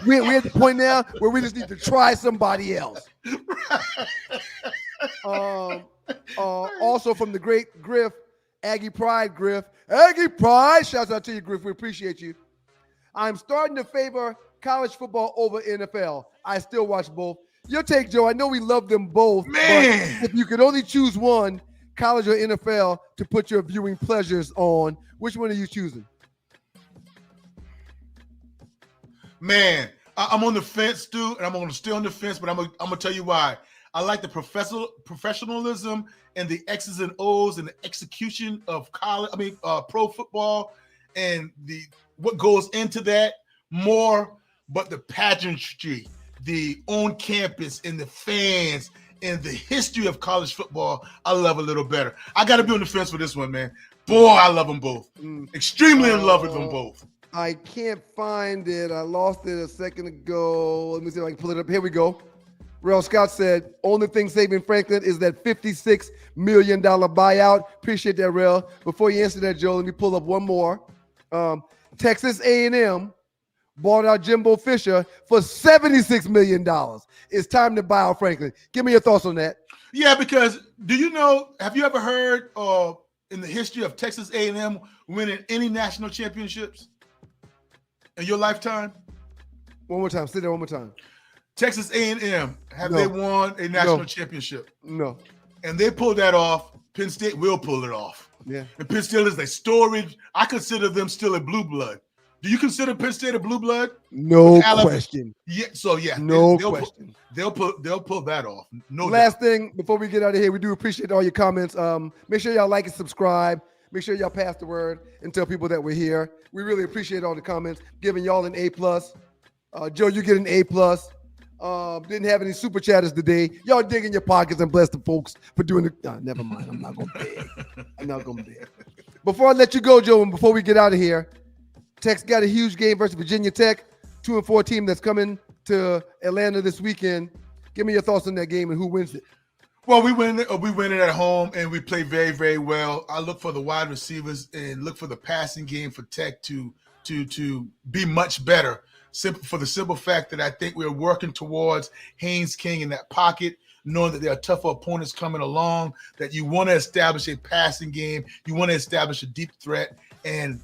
We're at the point now where we just need to try somebody else. Also from the great Griff, Aggie Pride Griff. Aggie Pride, shouts out to you, Griff. We appreciate you. I'm starting to favor college football over NFL. I still watch both. Your take, Joe. I know we love them both. Man. But if you could only choose one, college or NFL, to put your viewing pleasures on, which one are you choosing? Man, I'm on the fence, Stu, and I'm going to stay on the fence, but I'm going to tell you why. I like the professionalism and the X's and O's and the execution of pro football and what goes into that more, but the pageantry, the on campus and the fans and the history of college football, I love a little better. I got to be on the fence for this one, man. Boy, I love them both. Extremely in love with them both. I can't find it. I lost it a second ago. Let me see if I can pull it up. Here we go. Rel Scott said, only thing saving Franklin is that $56 million buyout. Appreciate that, Rel. Before you answer that, Joe, let me pull up one more. Texas A&M bought out Jimbo Fisher for $76 million. It's time to buy out Franklin. Give me your thoughts on that. Yeah, because have you ever heard in the history of Texas A&M winning any national championships in your lifetime? One more time. Say that one more time. Texas A&M, they won a national championship? No. And they pulled that off Penn State will pull it off. Yeah. And Penn State is a storage. I consider them still a blue blood. Do you consider Penn State a blue blood? No question. Yeah. So yeah. No question. They'll pull that off. No. Last doubt. thing before we get out of here, we do appreciate all your comments. Make sure y'all like and subscribe. Make sure y'all pass the word and tell people that we're here. We really appreciate all the comments. Giving y'all an A+. Joe, you get an A+. Didn't have any super chatters today. Y'all dig in your pockets and bless the folks for doing it. Never mind. I'm not going to beg. I'm not going to beg. Before I let you go, Joe, and before we get out of here, Tech's got a huge game versus Virginia Tech, 2-4 team that's coming to Atlanta this weekend. Give me your thoughts on that game and who wins it. Well, we win it at home, and we play very, very well. I look for the wide receivers and look for the passing game for Tech to be much better. For the simple fact that I think we're working towards Haynes King in that pocket, knowing that there are tougher opponents coming along, that you want to establish a passing game, you want to establish a deep threat, and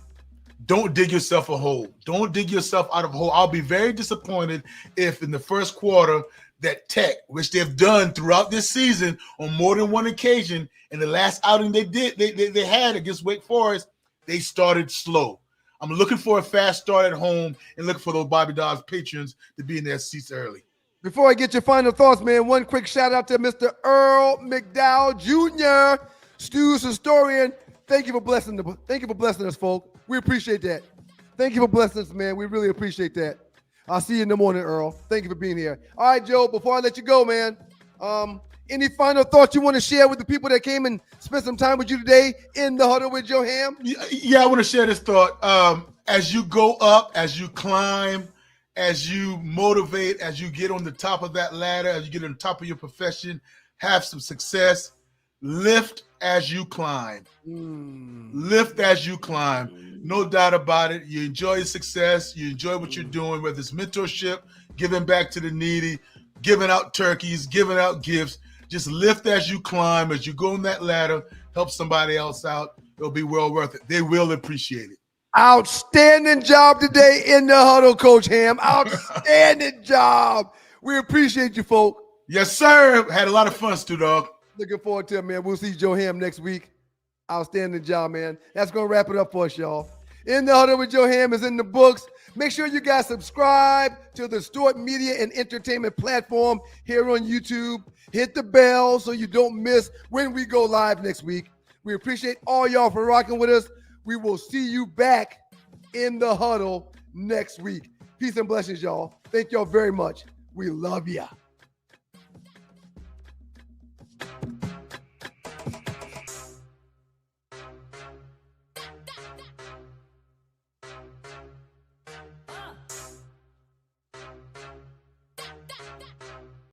don't dig yourself a hole. Don't dig yourself out of a hole. I'll be very disappointed if in the first quarter that Tech, which they've done throughout this season on more than one occasion, in the last outing they had against Wake Forest, they started slow. I'm looking for a fast start at home and looking for those Bobby Dobbs patrons to be in their seats early. Before I get your final thoughts, man, one quick shout out to Mr. Earl McDowell Jr., Stu's historian. Thank you for blessing us, folks. We appreciate that. Thank you for blessing us, man. We really appreciate that. I'll see you in the morning, Earl. Thank you for being here. All right, Joe, before I let you go, man, any final thoughts you want to share with the people that came and spent some time with you today in the huddle with Joe Ham? Yeah, I want to share this thought. As you go up, as you climb, as you motivate, as you get on the top of that ladder, as you get on the top of your profession, have some success, lift as you climb. Lift as you climb. No doubt about it. You enjoy your success. You enjoy what you're doing, whether it's mentorship, giving back to the needy, giving out turkeys, giving out gifts. Just lift as you climb. As you go on that ladder, help somebody else out. It'll be well worth it. They will appreciate it. Outstanding job today in the huddle, Coach Ham. Outstanding job. We appreciate you, folk. Yes, sir. Had a lot of fun, Stu Dog. Looking forward to it, man. We'll see Joe Ham next week. Outstanding job, man. That's going to wrap it up for us, y'all. In the Huddle with Joe Ham is in the books. Make sure you guys subscribe to the Stewart Media and Entertainment platform here on YouTube. Hit the bell so you don't miss when we go live next week. We appreciate all y'all for rocking with us. We will see you back in the huddle next week. Peace and blessings, y'all. Thank y'all very much. We love ya.